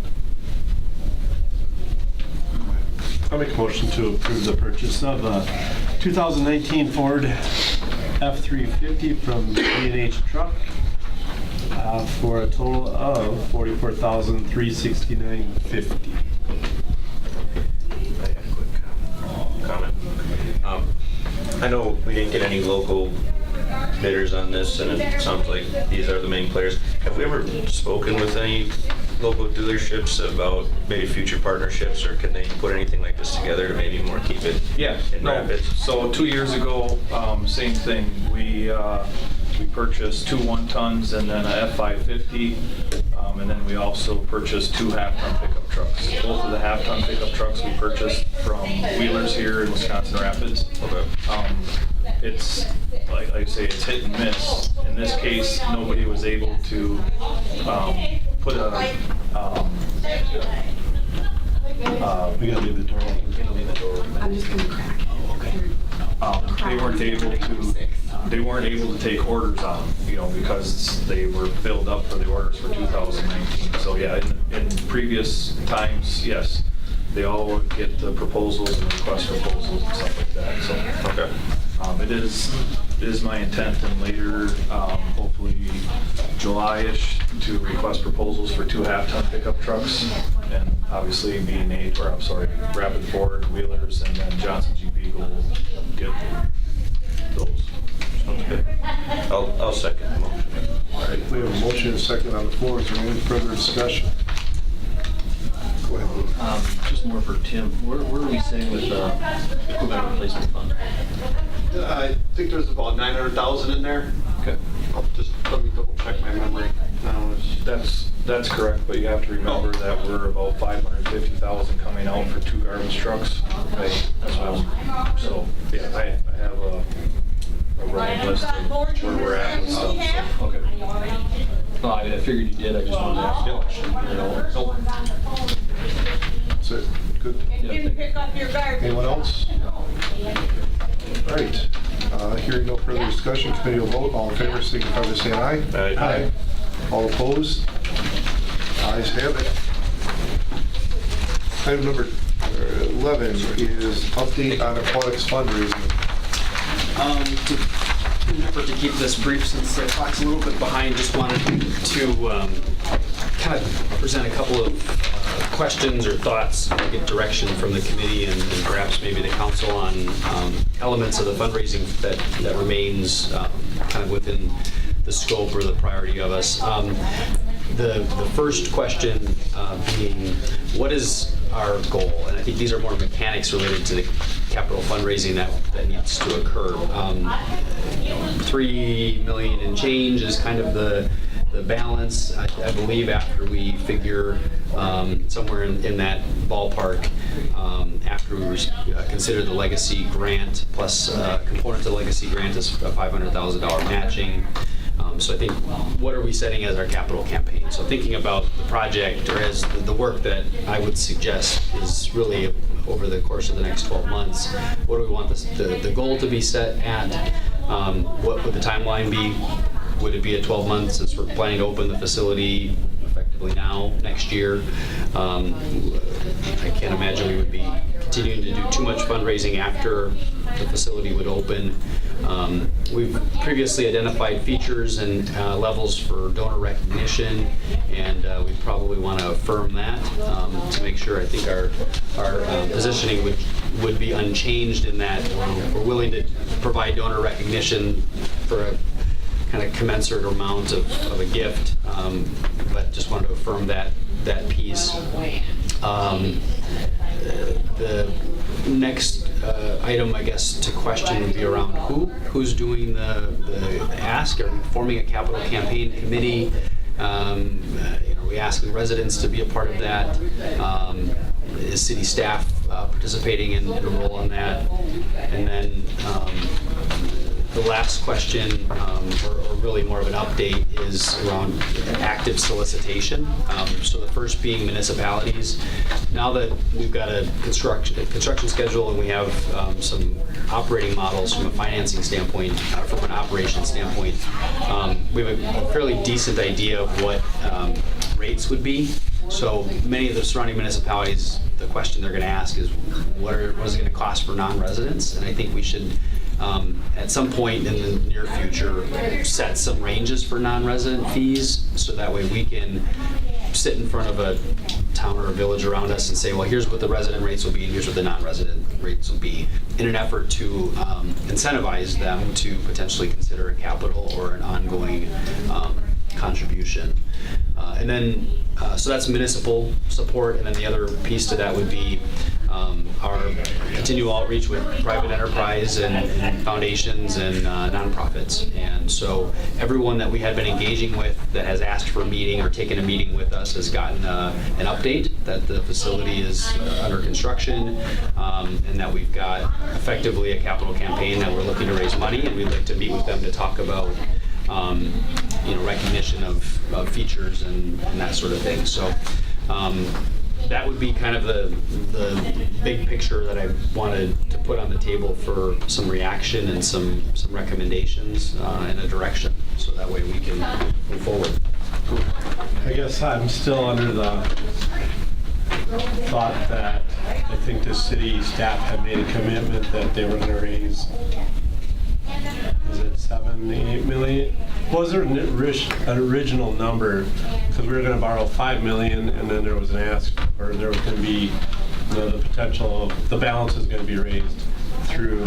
I'll make a motion to approve the purchase of a 2019 Ford F-350 from B&H Truck for a total of $44,369.50. I have a quick comment. I know we didn't get any local bidders on this, and it sounds like these are the main players. Have we ever spoken with any local dealerships about maybe future partnerships, or can they put anything like this together to maybe more keep it in Rapids? So 2 years ago, same thing. We purchased 2 1-tons and then a F-550, and then we also purchased 2 half-ton pickup trucks. Both of the half-ton pickup trucks we purchased from Wheelers here in Wisconsin Rapids. Okay. It's like I say, it's hit and miss. In this case, nobody was able to put a. We gotta leave the door open. I'm just gonna crack it. They weren't able to take orders on them, because they were filled up for the orders for 2019. So yeah, in previous times, yes, they all would get the proposals and request proposals and stuff like that. So Okay. it is my intent in later, hopefully July-ish, to request proposals for 2 half-ton pickup trucks, and obviously Rapid Ford, Wheelers, and then Johnson G. Beagle will get those. Sounds good. I'll second the motion. All right, we have a motion and a second on the floor. Is there any further discussion? Go ahead, Lou. Just more for Tim. Where are we sitting with equipment replacement fund? I think there's about 900,000 in there. Okay. Let me double check my memory. That's correct, but you have to remember that we're about 550,000 coming out for 2 garbage trucks. Right. So yeah, I have a running list of where we're at with stuff. So. Okay. Well, I figured you did. I just wanted to ask you a question. That's it. Good. Pick up your garbage. Anyone else? All right. Hearing no further discussion, committee will vote. All in favor, signify by saying aye. Aye. All opposed? Ayes have it. Item number 11 is update on aquatics fundraising. In an effort to keep this brief, since the clock's a little bit behind, just wanted to kind of present a couple of questions or thoughts, get direction from the committee and perhaps maybe the council on elements of the fundraising that remains kind of within the scope or the priority of us. The first question being, what is our goal? And I think these are more mechanics related to the capital fundraising that needs to occur. 3 million and change is kind of the balance, I believe, after we figure somewhere in that ballpark, after we consider the legacy grant, plus a component to the legacy grant is a $500,000 matching. So I think, what are we setting as our capital campaign? So thinking about the project, or as the work that I would suggest is really over the course of the next 12 months, what do we want the goal to be set at? What would the timeline be? Would it be a 12 months since we're planning to open the facility effectively now, next year? I can't imagine we would be continuing to do too much fundraising after the facility would open. We've previously identified features and levels for donor recognition, and we probably want to affirm that to make sure. I think our positioning would be unchanged in that we're willing to provide donor recognition for a kind of commensurate amount of a gift, but just wanted to affirm that piece. The next item, I guess, to question would be around who's doing the ask. Are we forming a capital campaign committee? Are we asking residents to be a part of that? Is city staff participating in a role in that? And then the last question, or really more of an update, is around active solicitation. So the first being municipalities. Now that we've got a construction schedule and we have some operating models from a financing standpoint, from an operations standpoint, we have a fairly decent idea of what rates would be. So many of the surrounding municipalities, the question they're going to ask is, what is it going to cost for non-residents? And I think we should, at some point in the near future, set some ranges for non-resident fees, so that way we can sit in front of a town or a village around us and say, well, here's what the resident rates will be and here's what the non-resident rates will be, in an effort to incentivize them to potentially consider a capital or an ongoing contribution. And then, so that's municipal support, and then the other piece to that would be our continual outreach with private enterprise and foundations and nonprofits. And so everyone that we had been engaging with that has asked for a meeting or taken a meeting with us has gotten an update that the facility is under construction, and that we've got effectively a capital campaign that we're looking to raise money, and we'd like to meet with them to talk about recognition of features and that sort of thing. So that would be kind of the big picture that I wanted to put on the table for some reaction and some recommendations and a direction, so that way we can move forward. I guess I'm still under the thought that I think the city staff had made a commitment that they were going to raise, was it 7, 8 million? Was there an original number? Because we were going to borrow 5 million, and then there was an ask, or there was going to be the potential of the balance is going to be raised through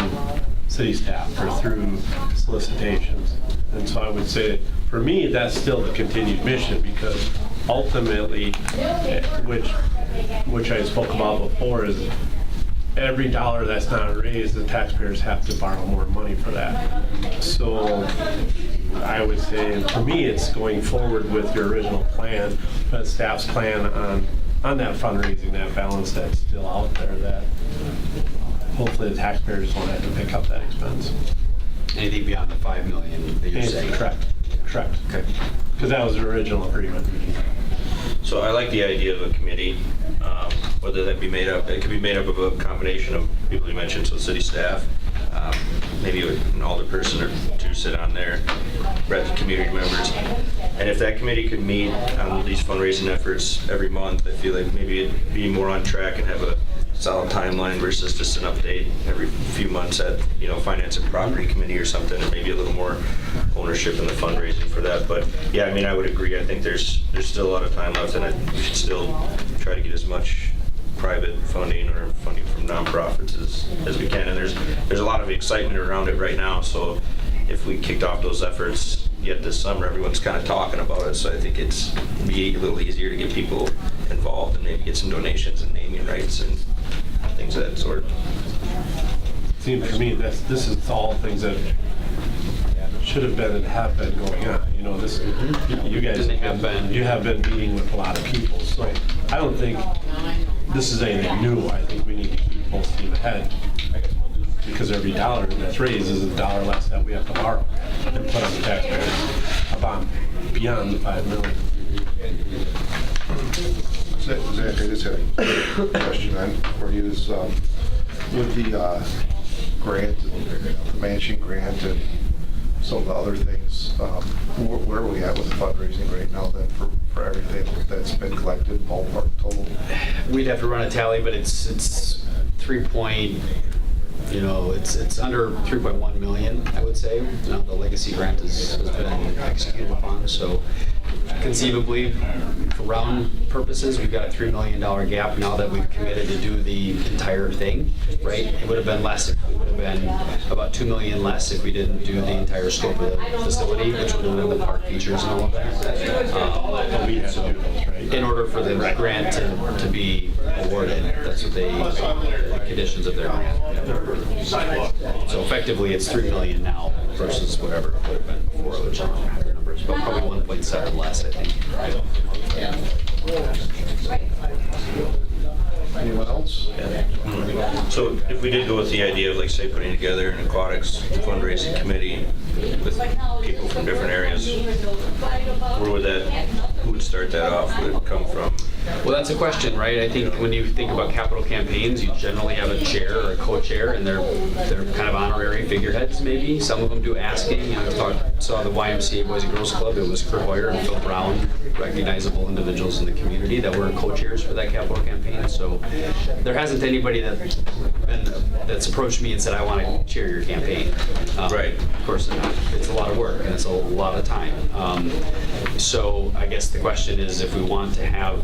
city staff or through solicitations. And so I would say, for me, that's still the continued mission, because ultimately, which I spoke about before, is every dollar that's not raised, the taxpayers have to borrow more money for that. So I would say, for me, it's going forward with your original plan, but staff's plan on that fundraising, that balance that's still out there, that hopefully the taxpayers won't have to pick up that expense. Anything beyond the 5 million that you're saying? Correct. Okay. Because that was the original agreement. So I like the idea of a committee, whether that be made up, it could be made up of a combination of people you mentioned, so city staff, maybe an alderperson or two sit on there, community members. And if that committee could meet on these fundraising efforts every month, I feel like maybe it'd be more on track and have a solid timeline versus just an update every few months at, finance and property committee or something, and maybe a little more ownership in the fundraising for that. But yeah, I mean, I would agree. I think there's still a lot of time left, and we should still try to get as much private funding or funding from nonprofits as we can. And there's a lot of excitement around it right now. So if we kicked off those efforts yet this summer, everyone's kind of talking about it. So I think it's be a little easier to get people involved and maybe get some donations and naming rights and things of that sort. It seems to me that this is all things that should have been and have been going on. This you guys have been meeting with a lot of people. So I don't think this is anything new. I think we need to keep full steam ahead, because every dollar that's raised is a dollar less that we have to borrow and put on the taxpayers beyond the 5 million. Zach, I just had a question for you. Is with the grant, the matching grant, and some of the other things, where are we at with the fundraising right now then for everything that's been collected, ballpark total? We'd have to run a tally, but it's it's under 3.1 million, I would say. The legacy grant has been executed upon, so conceivably, for round purposes, we've got a $3 million gap now that we've committed to do the entire thing, right? It would have been less. It would have been about $2 million less if we didn't do the entire scope of the facility, which would have been the park features and all of that. We had to do this, right? In order for the grant to be awarded, that's what the conditions of their grant. So effectively, it's $3 million now versus whatever it would have been before, which I don't have the numbers, but probably 1.7 less, I think. Anyone else? else. So if we did go with the idea of, like, say, putting together an aquatics fundraising committee with people from different areas, who would start that off? Would it come from? Well, that's a question, right? I think when you think about capital campaigns, you generally have a chair or a co-chair, and they're kind of honorary figureheads, maybe. Some of them do asking. I saw the YMCA Boys and Girls Club. It was Kurt Hoyer and Phil Brown, recognizable individuals in the community that were co-chairs for that capital campaign. So there hasn't anybody that's approached me and said, I want to chair your campaign. Right. Of course, it's a lot of work and it's a lot of time. So I guess the question is, if we want to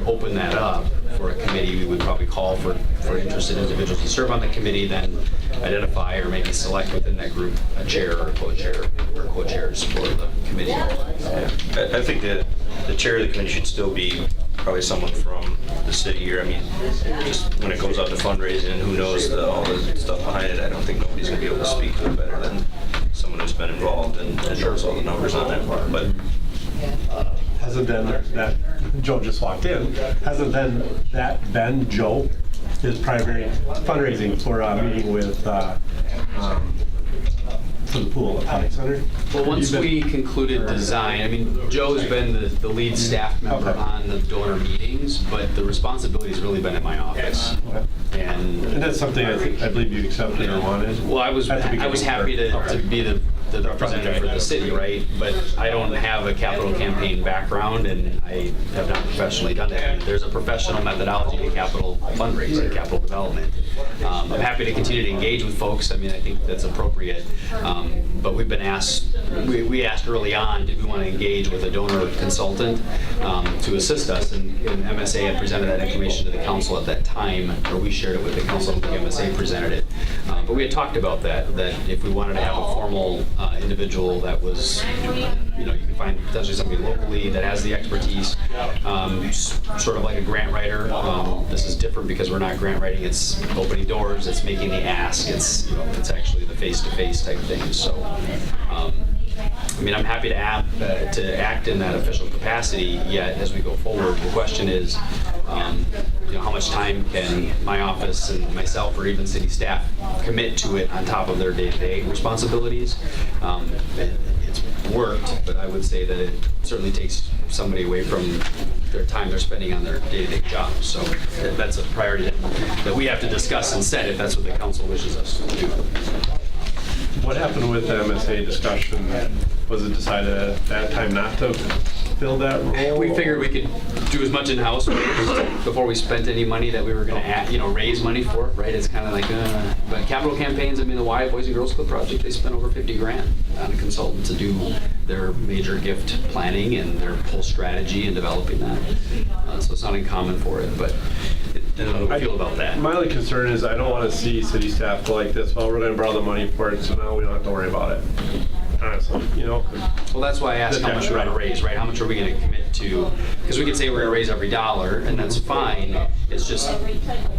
open that up for a committee, we would probably call for interested individuals to serve on the committee, then identify or maybe select within that group a chair or a co-chair or co-chairs for the committee. I think that the chair of the committee should still be probably someone from the city here. I mean, just when it goes out to fundraising and who knows all the stuff behind it, I don't think nobody's going to be able to speak to it better than someone who's been involved and knows all the numbers on that part. But Hasn't been that, Joe just walked in, hasn't then that been Joe, his primary fundraising for a meeting with, for the pool at Aquatic Center? Well, once we concluded design, I mean, Joe's been the lead staff member on the donor meetings, but the responsibility's really been at my office. And that's something I believe you accepted or wanted? well, I was happy to be the representative for the city, right? But I don't have a capital campaign background, and I have not professionally done that. There's a professional methodology to capital fundraising, capital development. I'm happy to continue to engage with folks. I mean, I think that's appropriate. But we've been asked, we asked early on, did we want to engage with a donor consultant to assist us? And MSA had presented that information to the council at that time, or we shared it with the council, and the MSA presented it. But we had talked about that if we wanted to have a formal individual that was, you can find potentially somebody locally that has the expertise, sort of like a grant writer. This is different because we're not grant writing, it's opening doors, it's making the ask, it's actually the face-to-face type thing. So, I mean, I'm happy to act in that official capacity, yet as we go forward, the question is, how much time can my office and myself or even city staff commit to it on top of their day-to-day responsibilities? It's worked, but I would say that it certainly takes somebody away from their time they're spending on their day-to-day job. So that's a priority that we have to discuss and set if that's what the council wishes us to do. What happened with the MSA discussion? Was it decided at that time not to fill that role? We figured we could do as much in-house before we spent any money that we were going to raise money for, right? It's kind of like, but capital campaigns, I mean, the Y Boys and Girls Club project, they spent over $50,000 on a consultant to do their major gift planning and their whole strategy and developing that. So it's not uncommon for it, but I don't know how you feel about that. My only concern is I don't want to see city staff go like this, well, we're going to borrow the money for it, so now we don't have to worry about it. Honestly, Well, that's why I asked how much we're going to raise, right? How much are we going to commit to? Because we could say we're going to raise every dollar, and that's fine. It's just,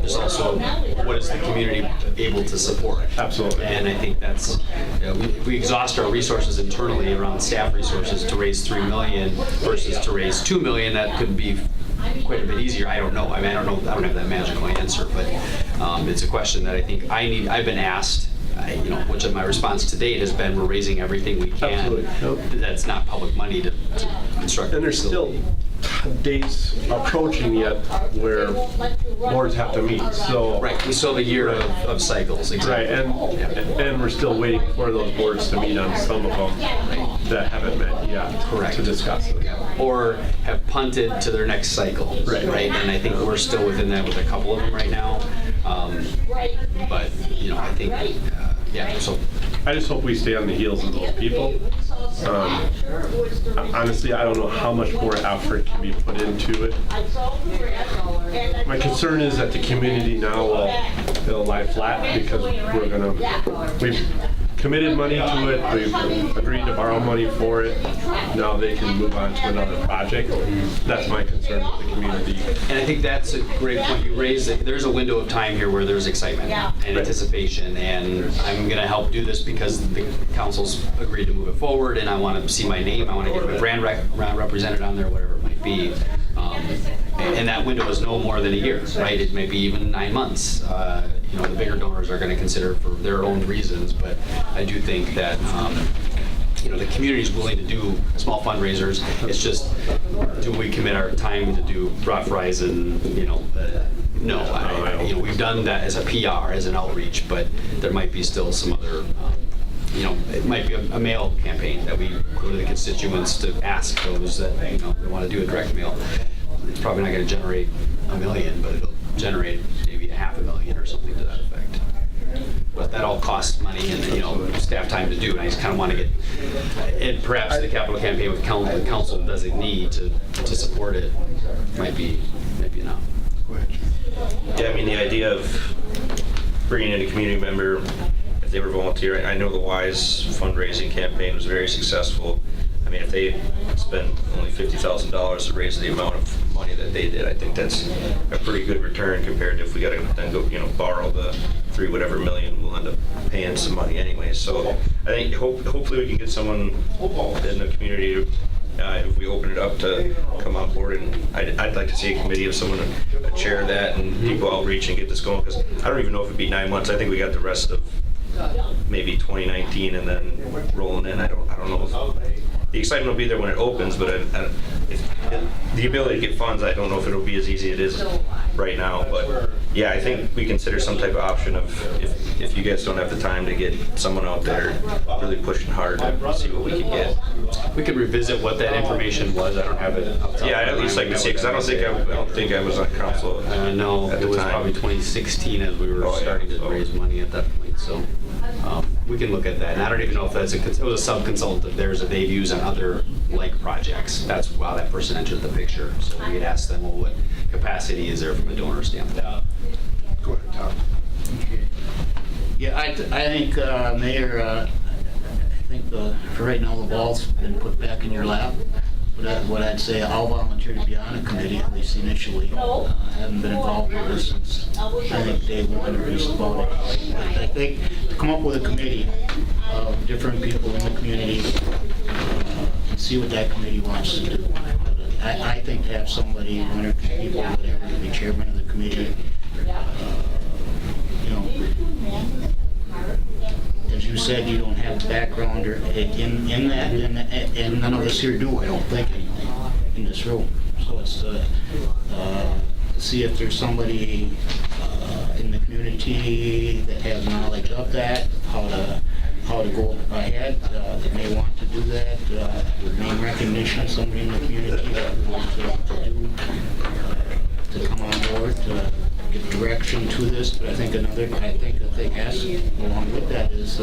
there's also, what is the community able to support? Absolutely. And I think that's, we exhaust our resources internally around staff resources to raise $3 million versus to raise $2 million. That could be quite a bit easier. I don't know. I mean, I don't have that magical answer, but it's a question that I think I've been asked. Which of my response to date has been, we're raising everything we can. Absolutely. Yep. That's not public money to construct. And there's still dates approaching yet where boards have to meet. So right, we still have a year of cycles. Exactly. Right, and we're still waiting for those boards to meet on some of them that haven't met yet. Correct. To discuss it. Or have punted to their next cycle. Right. And I think we're still within that with a couple of them right now. But I think so I just hope we stay on the heels of those people. Honestly, I don't know how much more effort can be put into it. My concern is that the community now will lie flat because we've committed money to it, we've agreed to borrow money for it, now they can move on to another project. That's my concern with the community. And I think that's a great point you raised. There's a window of time here where there's excitement and anticipation, and I'm going to help do this because the council's agreed to move it forward, and I want to see my name, I want to get my brand represented on there, whatever it might be. and that window is no more than a year, right? It may be even 9 months. You know, the bigger donors are going to consider for their own reasons, but I do think that you know, the community is willing to do small fundraisers. It's just, do we commit our time to do Rough Horizon? You know, no. You know, we've done that as a PR, as an outreach, but there might be still some other. You know, it might be a mail campaign that we go to the constituents to ask those that, you know, they want to do a direct mail. It's probably not going to generate $1 million, but it'll generate maybe $500,000 or something to that effect. But that all costs money and, you know, staff time to do, and I just kind of want to get, and perhaps the capital campaign with council designee to support it might be enough. Yeah, I mean, the idea of bringing in a community member, if they were volunteering, I know the WISE fundraising campaign was very successful. I mean, if they spend only $50,000 to raise the amount of money that they did, I think that's a pretty good return compared to if we got to then go, you know, borrow the whatever million, we'll end up paying some money anyway. So I think hopefully we can get someone in the community, if we open it up, to come on board, and I'd like to see a committee of someone to chair that and people outreach and get this going, because I don't even know if it'd be 9 months. I think we got the rest of maybe 2019 and then rolling in. I don't know. The excitement will be there when it opens, but the ability to get funds, I don't know if it'll be as easy as it is right now. But yeah, I think we consider some type of option of if you guys don't have the time to get someone out there really pushing hard to see what we can get. We could revisit what that information was. I don't have it. Yeah, I'd at least like to see, because I don't think I was on council. No, at it the was time. probably 2016 as we were starting to raise money at that point. So we can look at that. And I don't even know if it was a sub-consultant of theirs that they've used on other like projects. That's why that person entered the picture. So we could ask them, well, what capacity is there from a donor standpoint? Go ahead, Tom. Yeah, I think, Mayor, I think for right now the ball's been put back in your lap. But what I'd say, I'll volunteer to be on a committee, at least initially. I haven't been involved with this since, I think, day one or just about it. I think to come up with a committee of different people in the community and see what that committee wants to do. I think to have somebody, one or two people, whatever, to be chairman of the committee, you know, as you said, you don't have the background or in that, and none of us here do, I don't think, anything in this room. So it's to see if there's somebody in the community that has knowledge of that, how to go ahead, that may want to do that, with name recognition, somebody in the community that would want to come on board, to give direction to this. But I think a thing has to go along with that is,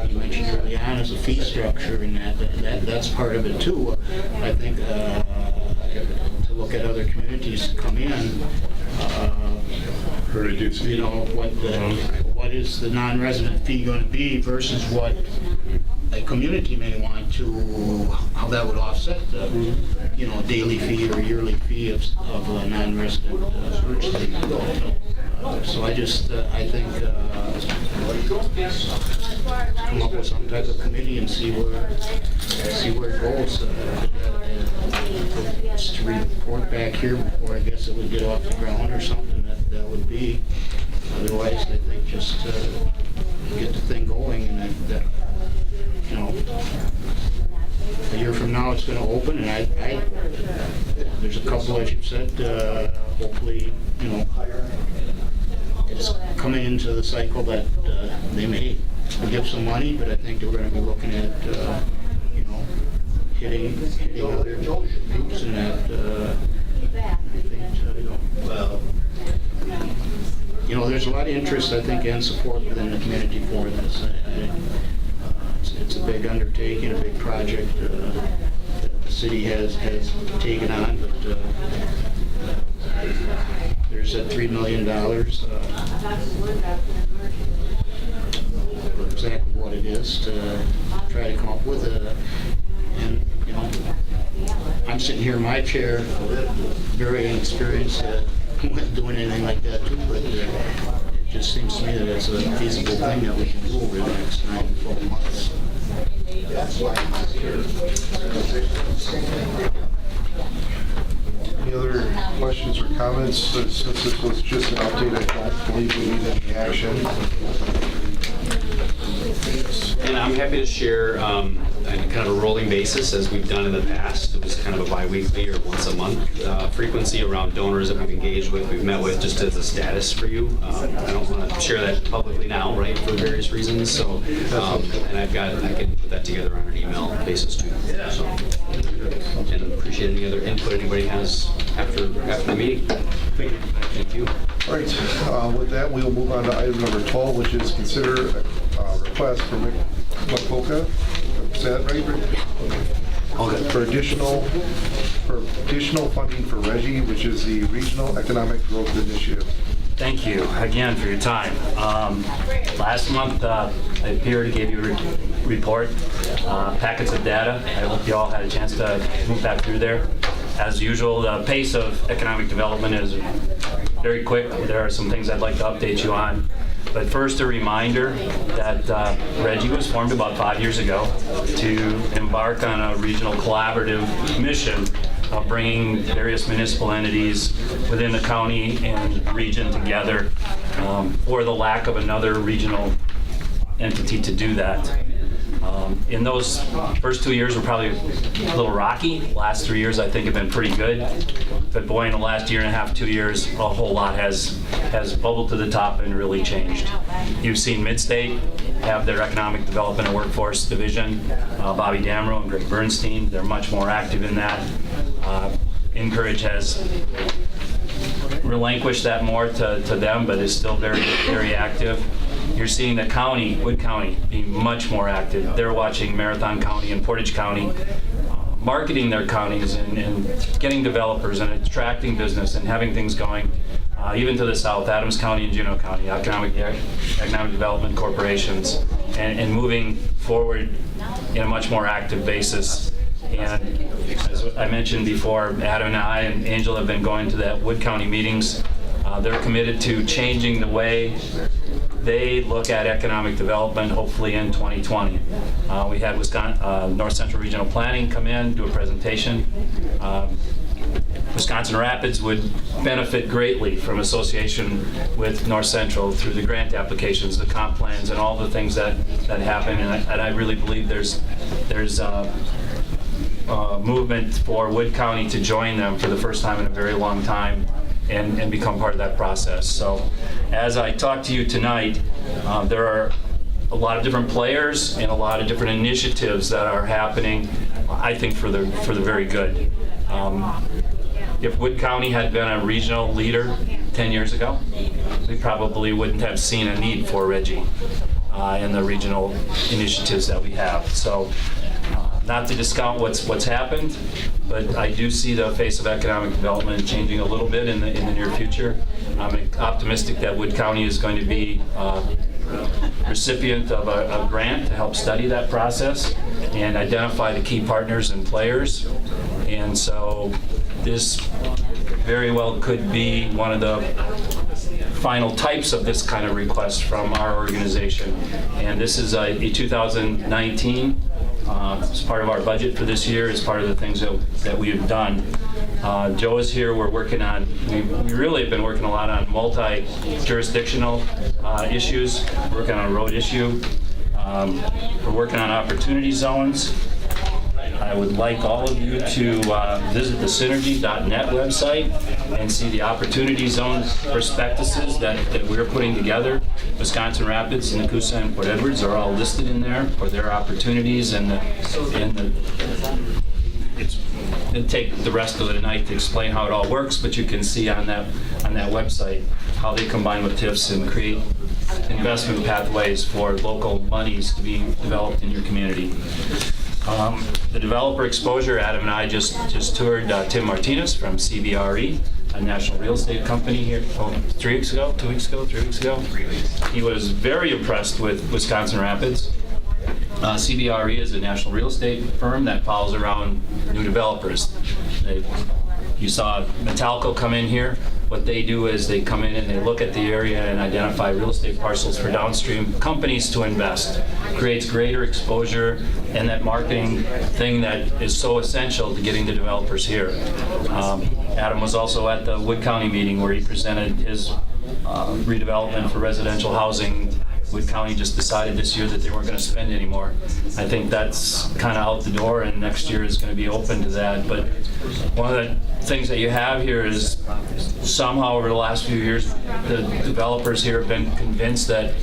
you mentioned early on, is a fee structure, and that's part of it too. I think to look at other communities to come in, you know, what is the non-resident fee going to be versus what a community may want to, how that would offset the, you know, daily fee or yearly fee of a non-resident virtually. So I think come up with some type of committee and see where it goes. Just to report back here before I guess it would get off the ground or something, that would be. Otherwise, I think just get the thing going, and that you know, a year from now it's going to open, and there's a couple, as you said, hopefully, you know, it's coming into the cycle that they may give some money, but I think we're going to be looking at, you know, hitting other groups, and that, I think, well, you know, there's a lot of interest, I think, and support within the community for this. It's a big undertaking, a big project that the city has taken on, but there's that $3 million for exactly what it is to try to come up with it. And, you know, I'm sitting here in my chair, very inexperienced with doing anything like that too, but it just seems to me that it's a feasible thing that we can do over the next 9 to 12 months. other questions or comments? Since this was just an update, I don't believe we need any action. And I'm happy to share on kind of a rolling basis, as we've done in the past. It was kind of a bi-weekly or once a month frequency around donors that we've engaged with, we've met with, just as a status for you. I don't want to share that publicly now, right, for various reasons. So, and I can put that together on an email basis too. So, and appreciate any other input anybody has after the meeting. Thank you. All right, with that, we'll move on to item number 12, which is consider a request for McCoca. Is that right, Rick? Okay. For additional funding for REGI, which is the Regional Economic Growth Initiative. Thank you again for your time. Last month, I appeared, gave you a report, packets of data. I hope you all had a chance to move back through there. As usual, the pace of economic development is very quick. There are some things I'd like to update you on. But first, a reminder that REGI was formed about 5 years ago to embark on a regional collaborative mission of bringing various municipal entities within the county and region together for the lack of another regional entity to do that. In those first 2 years were probably a little rocky. Last 3 years I think have been pretty good. But boy, in the last year and a half, 2 years, a whole lot has bubbled to the top and really changed. You've seen Midstate have their Economic Development and Workforce Division. Bobby Damrow and Greg Bernstein, they're much more active in that. Encourage has relinquished that more to them, but is still very, very active. You're seeing the county, Wood County, being much more active. They're watching Marathon County and Portage County, marketing their counties and getting developers and attracting business and having things going. Even to the south, Adams County and Juneau County, economic development corporations, and moving forward in a much more active basis. And as I mentioned before, Adam and I and Angel have been going to the Wood County meetings. They're committed to changing the way they look at economic development, hopefully in 2020. We had North Central Regional Planning come in, do a presentation. Wisconsin Rapids would benefit greatly from association with North Central through the grant applications, the comp plans, and all the things that happen. And I really believe there's movement for Wood County to join them for the first time in a very long time and become part of that process. So as I talk to you tonight, there are a lot of different players and a lot of different initiatives that are happening, I think, for the very good. If Wood County had been a regional leader 10 years ago, we probably wouldn't have seen a need for REGI and the regional initiatives that we have. So not to discount what's happened, but I do see the face of economic development changing a little bit in the near future. I'm optimistic that Wood County is going to be recipient of a grant to help study that process and identify the key partners and players. And so this very well could be one of the final types of this kind of request from our organization. And this is a 2019. It's part of our budget for this year. It's part of the things that we have done. Joe is here. We're working on, we really have been working a lot on multi-jurisdictional issues. We're working on a road issue. We're working on opportunity zones. I would like all of you to visit the synergy.net website and see the opportunity zone prospectuses that we're putting together. Wisconsin Rapids, Nakusa, and Port Edwards are all listed in there for their opportunities, it'll take the rest of the night to explain how it all works, but you can see on that website how they combine with TIFs and create investment pathways for local monies to be developed in your community. The developer exposure, Adam and I just toured Tim Martinez from CBRE, a national real estate company here 3 weeks ago. He was very impressed with Wisconsin Rapids. CBRE is a national real estate firm that follows around new developers. You saw Metalco come in here. what they do is they come in and they look at the area and identify real estate parcels for downstream companies to invest. Creates greater exposure and that marketing thing that is so essential to getting the developers here. Adam was also at the Wood County meeting where he presented his redevelopment for residential housing. Wood County just decided this year that they weren't going to spend anymore. I think that's kind of out the door, and next year is going to be open to that. But one of the things that you have here is somehow over the last few years, the developers here have been convinced that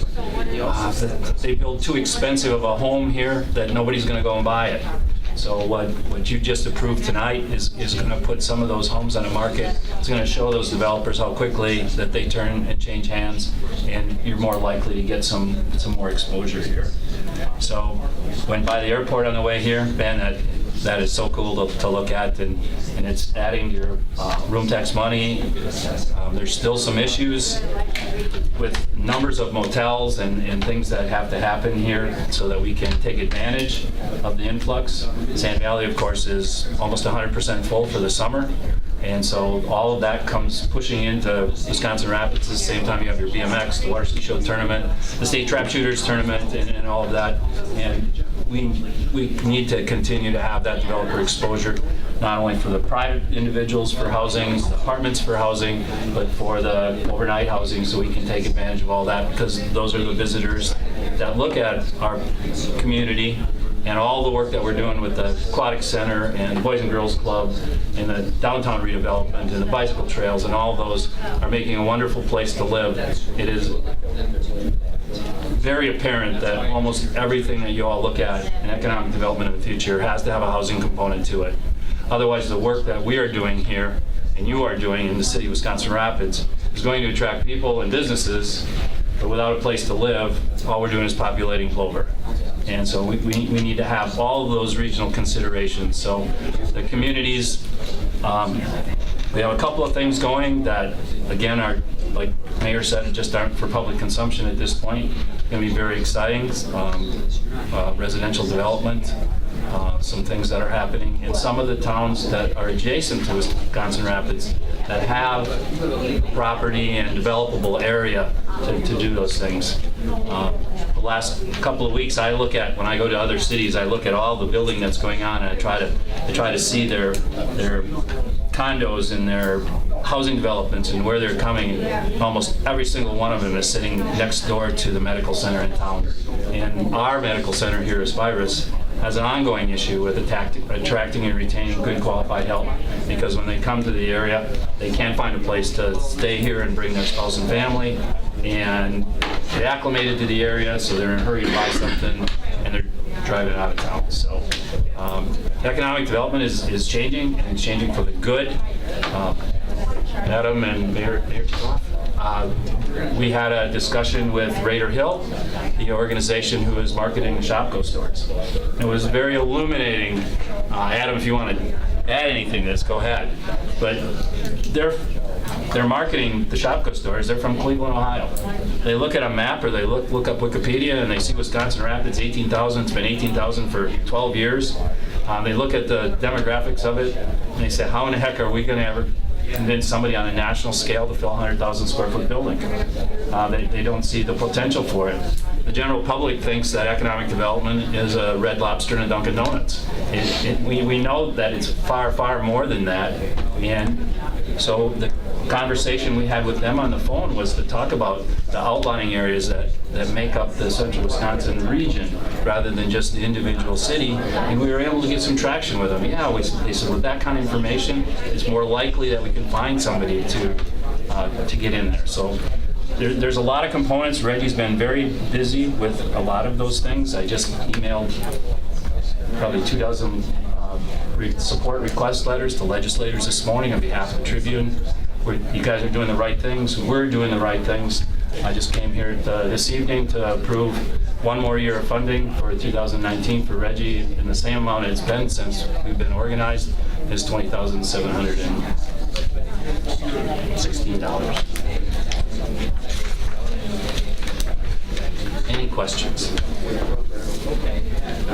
they build too expensive of a home here that nobody's going to go and buy it. So what you just approved tonight is going to put some of those homes on the market. It's going to show those developers how quickly that they turn and change hands, and you're more likely to get some more exposure here. So went by the airport on the way here, Ben, that is so cool to look at, and it's adding to your room tax money. There's still some issues with numbers of motels and things that have to happen here so that we can take advantage of the influx. Sand Valley, of course, is almost 100% full for the summer. And so all of that comes pushing into Wisconsin Rapids at the same time you have your BMX, the Water Ski Show tournament, the State Trap Shooters tournament, and all of that. And we need to continue to have that developer exposure, not only for the private individuals for housing, the apartments for housing, but for the overnight housing, so we can take advantage of all that, because those are the visitors that look at our community and all the work that we're doing with the Aquatic Center and the Boys and Girls Club and the downtown redevelopment and the bicycle trails, and all those are making a wonderful place to live. It is very apparent that almost everything that you all look at in economic development in the future has to have a housing component to it. Otherwise, the work that we are doing here and you are doing in the city of Wisconsin Rapids is going to attract people and businesses, but without a place to live, all we're doing is populating Plover. And so we need to have all of those regional considerations. So the communities, we have a couple of things going that, again, are, like Mayor said, just aren't for public consumption at this point. It's going to be very exciting. Residential development, some things that are happening in some of the towns that are adjacent to Wisconsin Rapids that have property and developable area to do those things. The last couple of weeks, when I go to other cities, I look at all the building that's going on, and I try to see their condos and their housing developments and where they're coming. Almost every single one of them is sitting next door to the medical center in town. And our medical center here, Aspirus, has an ongoing issue with attracting and retaining good qualified help, because when they come to the area, they can't find a place to stay here and bring their spouse and family, and get acclimated to the area, so they're in a hurry to buy something, and they're driving out of town. So economic development is changing, and it's changing for the good. Adam and Mayor Tickhoff, we had a discussion with Raider Hill, the organization who is marketing the Shopko stores. It was very illuminating. Adam, if you want to add anything to this, go ahead. But they're marketing the Shopko stores. They're from Cleveland, Ohio. They look at a map, or they look up Wikipedia, and they see Wisconsin Rapids, 18,000. It's been 18,000 for 12 years. They look at the demographics of it, and they say, how in the heck are we going to ever convince somebody on a national scale to fill a 100,000 square foot building? They don't see the potential for it. The general public thinks that economic development is a Red Lobster and a Dunkin' Donuts. We know that it's far, far more than that. And so the conversation we had with them on the phone was to talk about the outlying areas that make up the central Wisconsin region, rather than just the individual city. And we were able to get some traction with them. Yeah, they said, with that kind of information, it's more likely that we can find somebody to get in there. So there's a lot of components. Reggie's been very busy with a lot of those things. I just emailed probably 2 dozen support request letters to legislators this morning on behalf of the Tribune. You guys are doing the right things. We're doing the right things. I just came here this evening to approve one more year of funding for 2019 for Reggie, in the same amount it's been since we've been organized, is $20,716. Any questions?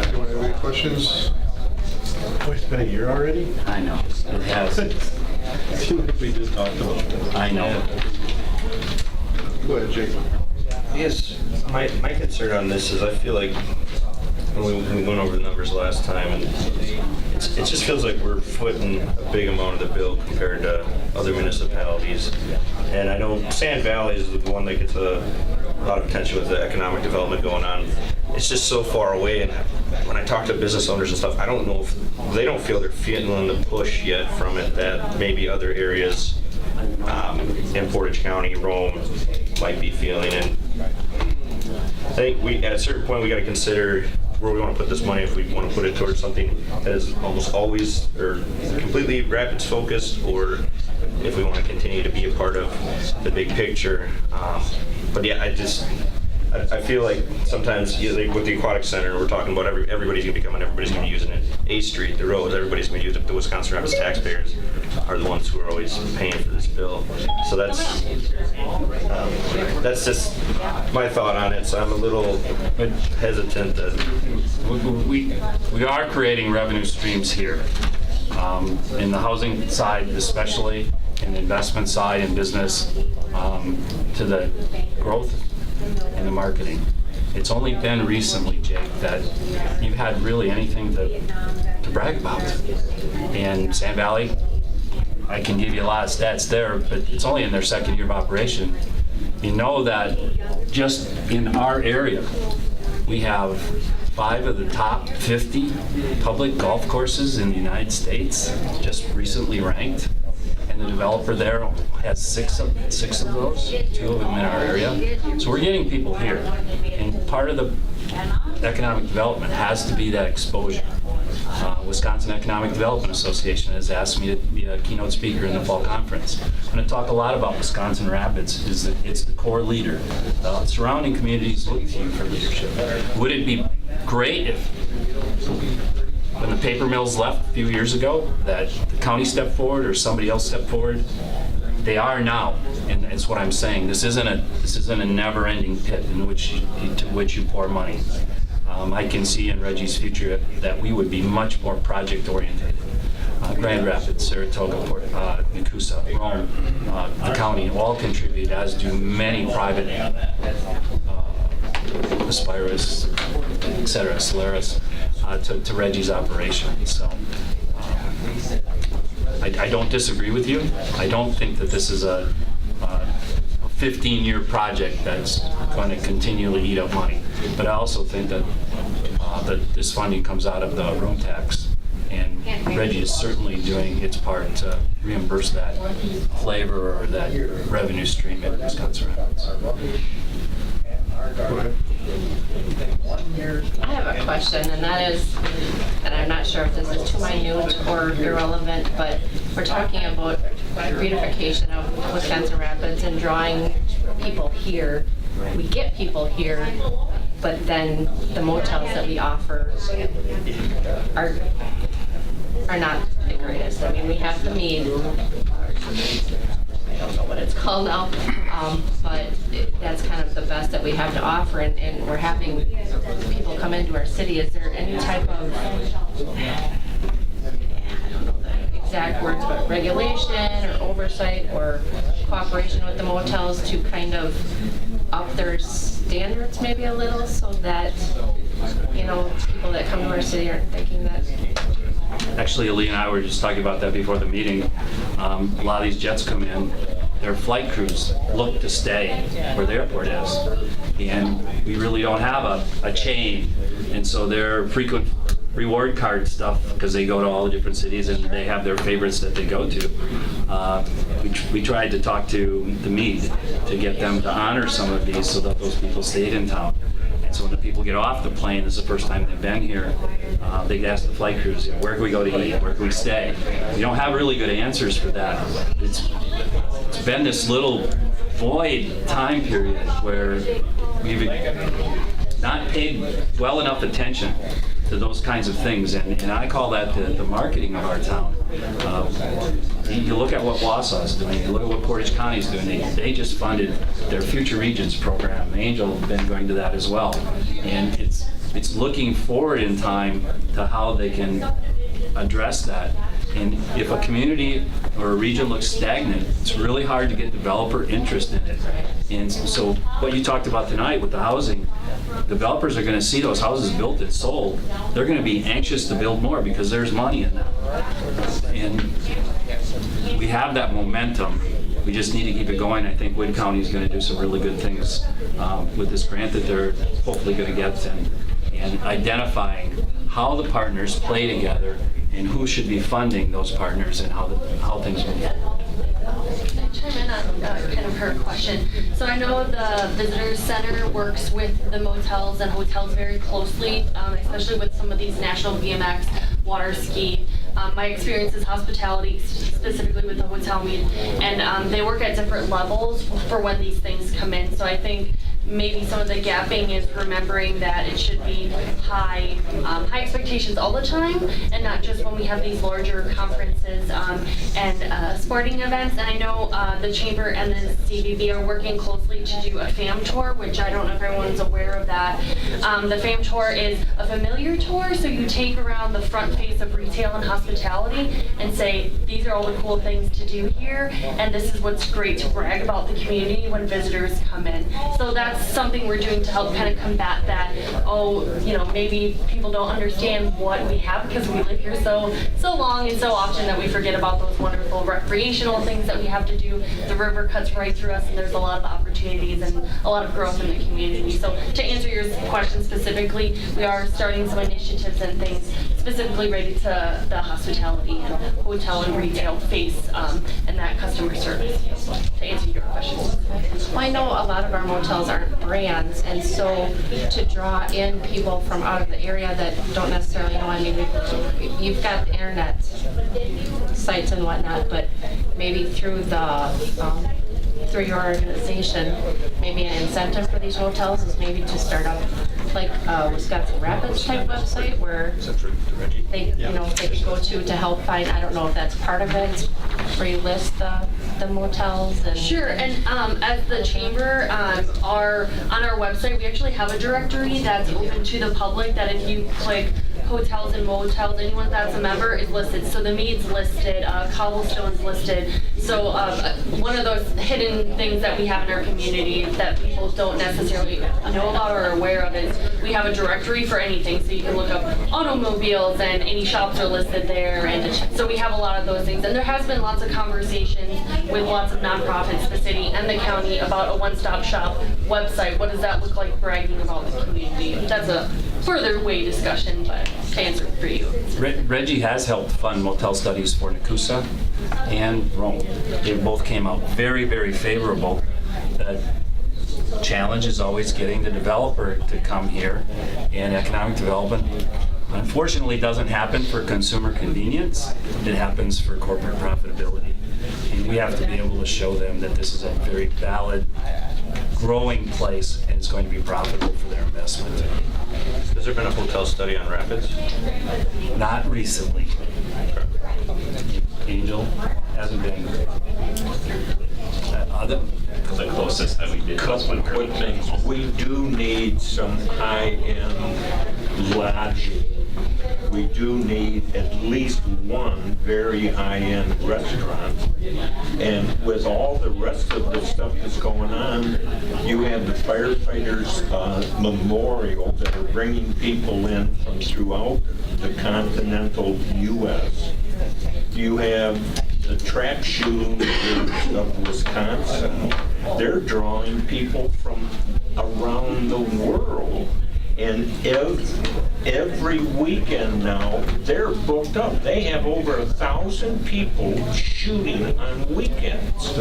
Anyone have any questions? Oh, it's been a year already? I know, it has. We just talked about it. I know. Go ahead, Jake. Yes, my concern on this is I feel like when we went over the numbers last time, and it just feels like we're footing a big amount of the bill compared to other municipalities. And I know Sand Valley is the one that gets a lot of attention with the economic development going on. It's just so far away, and when I talk to business owners and stuff, I don't know if they don't feel they're feeling the push yet from it that maybe other areas in Portage County, Rome, might be feeling. And I think at a certain point we got to consider where we want to put this money, if we want to put it towards something that is almost always or completely Rapids focused, or if we want to continue to be a part of the big picture. But yeah, I feel like sometimes like with the aquatic center, we're talking about everybody's going to be coming, everybody's going to be using it. A Street, the roads, everybody's going to use it. The Wisconsin Rapids taxpayers are the ones who are always paying for this bill. So that's just my thought on it. So I'm a little hesitant that We are creating revenue streams here. In the housing side especially, in the investment side and business, to the growth and the marketing. It's only been recently, Jake, that you've had really anything to brag about. And Sand Valley, I can give you a lot of stats there, but it's only in their second year of operation. You know that just in our area, we have 5 of the top 50 public golf courses in the United States, just recently ranked. And the developer there has six of those, 2 of them in our area. So we're getting people here. And part of the economic development has to be that exposure. Wisconsin Economic Development Association has asked me to be a keynote speaker in the fall conference. I'm going to talk a lot about Wisconsin Rapids. It's the core leader. Surrounding communities look to you for leadership. Would it be great if, when the paper mills left a few years ago, that the county stepped forward or somebody else stepped forward? They are now, and that's what I'm saying. This isn't a never-ending pit in which you pour money. I can see in Reggie's future that we would be much more project-oriented. Grand Rapids, Saratoga, Nakusa, Rome, the county all contribute, as do many private Aspirus, et cetera, Solaris, to Reggie's operation. So I don't disagree with you. I don't think that this is a 15-year project that's going to continually eat up money. But I also think that this funding comes out of the room tax, and Reggie is certainly doing its part to reimburse that flavor or that revenue stream in Wisconsin Rapids. I have a question, and that is, and I'm not sure if this is too minute or irrelevant, but we're talking about beautification of Wisconsin Rapids and drawing people here. We get people here, but then the motels that we offer are not the greatest. I mean, we have the Mead. I don't know what it's called now, but that's kind of the best that we have to offer, and we're having people come into our city. Is there any type of, I don't know the exact words, but regulation or oversight or cooperation with the motels to kind of up their standards maybe a little, so that, you know, people that come to our city aren't thinking that. Actually, Ali and I were just talking about that before the meeting. A lot of these jets come in, their flight crews look to stay where the airport is. And we really don't have a chain. And so their frequent reward card stuff, because they go to all the different cities and they have their favorites that they go to. We tried to talk to the Mead to get them to honor some of these so that those people stayed in town. And so when the people get off the plane, this is the first time they've been here, they ask the flight crews, where can we go to eat? Where can we stay? We don't have really good answers for that. It's been this little void time period where we've not paid well enough attention to those kinds of things, and I call that the marketing of our town. You look at what Wausau's doing, you look at what Portage County's doing, they just funded their Future Regions program. Angel has been going to that as well, and it's looking forward in time to how they can address that. And if a community or a region looks stagnant, it's really hard to get developer interest in it. And so what you talked about tonight with the housing, developers are going to see those houses built and sold. They're going to be anxious to build more because there's money in them. And we have that momentum. We just need to keep it going. I think Wood County is going to do some really good things with this grant that they're hopefully going to get, and identifying how the partners play together and who should be funding those partners and how things move forward. Can I chime in on kind of her question? So I know the Visitor Center works with the motels and hotels very closely, especially with some of these national BMX, water ski. My experience is hospitality, specifically with the Hotel Mead, and they work at different levels for when these things come in. So I think maybe some of the gapping is remembering that it should be high expectations all the time, and not just when we have these larger conferences and sporting events. And I know the Chamber and the CVB are working closely to do a FAM tour, which I don't know if everyone's aware of that. The FAM tour is a familiar tour, so you take around the front face of retail and hospitality and say, these are all the cool things to do here, and this is what's great to brag about the community when visitors come in. So that's something we're doing to help kind of combat that. Maybe people don't understand what we have because we live here so long and so often that we forget about those wonderful recreational things that we have to do. The river cuts right through us, and there's a lot of opportunities and a lot of growth in the community. So to answer your question specifically, we are starting some initiatives and things specifically related to the hospitality and hotel and retail face and that customer service. To answer your question. Well, I know a lot of our motels aren't brands, and so to draw in people from out of the area that don't necessarily know, I mean, you've got the internet sites and whatnot, but maybe through through your organization, maybe an incentive for these hotels is maybe to start up like a Wisconsin Rapids type website where they, they could go to help find, I don't know if that's part of it, where you list the motels and... Sure, and as the chamber, on our website, we actually have a directory that's open to the public that if you click hotels and motels, anyone that's a member is listed. So the Mead's listed, Cobblestone's listed. So one of those hidden things that we have in our community that people don't necessarily know about or are aware of is we have a directory for anything. So you can look up automobiles and any shops are listed there. And so we have a lot of those things. And there has been lots of conversations with lots of nonprofits, the city and the county, about a one-stop shop website. What does that look like bragging about the community? That's a further way discussion, but to answer for you. Reggie has helped fund motel studies for Nakusa and Rome. They both came out very, very favorable. The challenge is always getting the developer to come here, and economic development unfortunately doesn't happen for consumer convenience. It happens for corporate profitability. And we have to be able to show them that this is a very valid, growing place and it's going to be profitable for their investment. Has there been a hotel study on Rapids? Not recently. Angel hasn't been. The closest that we did was when We do need some high-end lodging. We do need at least one very high-end restaurant. And with all the rest of the stuff that's going on, you have the firefighters memorial that are bringing people in from throughout the continental U.S. You have the track shoes of Wisconsin. They're drawing people from around the world. And every weekend now, they're booked up. They have over 1,000 people shooting on weekends.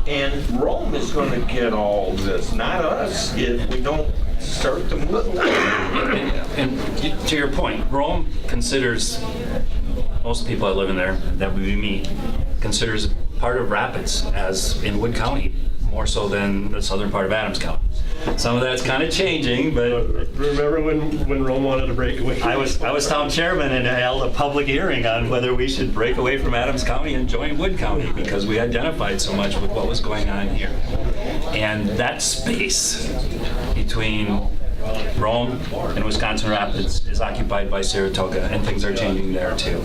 And Rome is going to get all this, not us, if we don't start to move. And to your point, Rome considers, most people that live in there that we meet, considers part of Rapids as in Wood County, more so than the southern part of Adams County. Some of that's kind of changing, but remember when Rome wanted to break away? I was town chairman and held a public hearing on whether we should break away from Adams County and join Wood County because we identified so much with what was going on here. And that space between Rome and Wisconsin Rapids is occupied by Saratoga, and things are changing there too.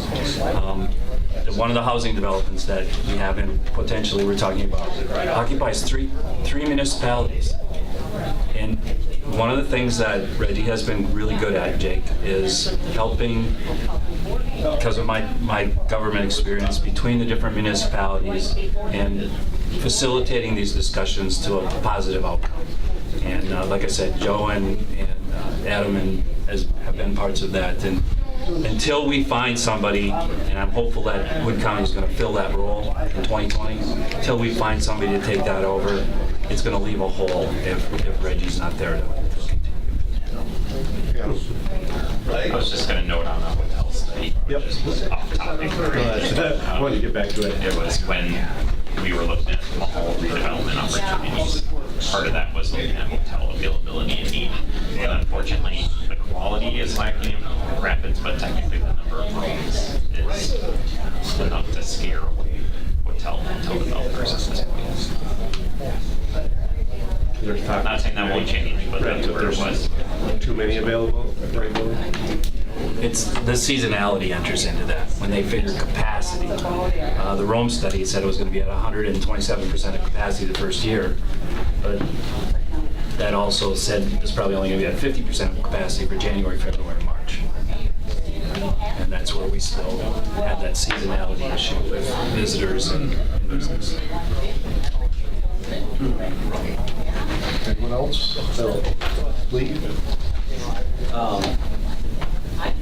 one of the housing developments that we have and potentially we're talking about occupies three municipalities. And one of the things that Reggie has been really good at, Jake, is helping, because of my government experience, between the different municipalities and facilitating these discussions to a positive outcome. And like I said, Joe and Adam have been parts of that. And until we find somebody, and I'm hopeful that Wood County is going to fill that role in 2020, until we find somebody to take that over, it's going to leave a hole if Reggie's not there to continue. I was just going to note on the hotel study. Yep. Off topic. I wanted to get back to it. It was when we were looking at mall redevelopment opportunities. Part of that was looking at hotel availability and need. And unfortunately, the quality is lacking in Rapids, but technically the number of rooms is enough to scare away hotel developers at this point. Not saying that won't change, but that's where it was. Too many available? It's the seasonality enters into that. When they figure capacity, the Rome study said it was going to be at 127% of capacity the first year, but that also said it's probably only going to be at 50% of capacity for January, February, March. And that's where we still have that seasonality issue with visitors and business. Anyone else? Lee?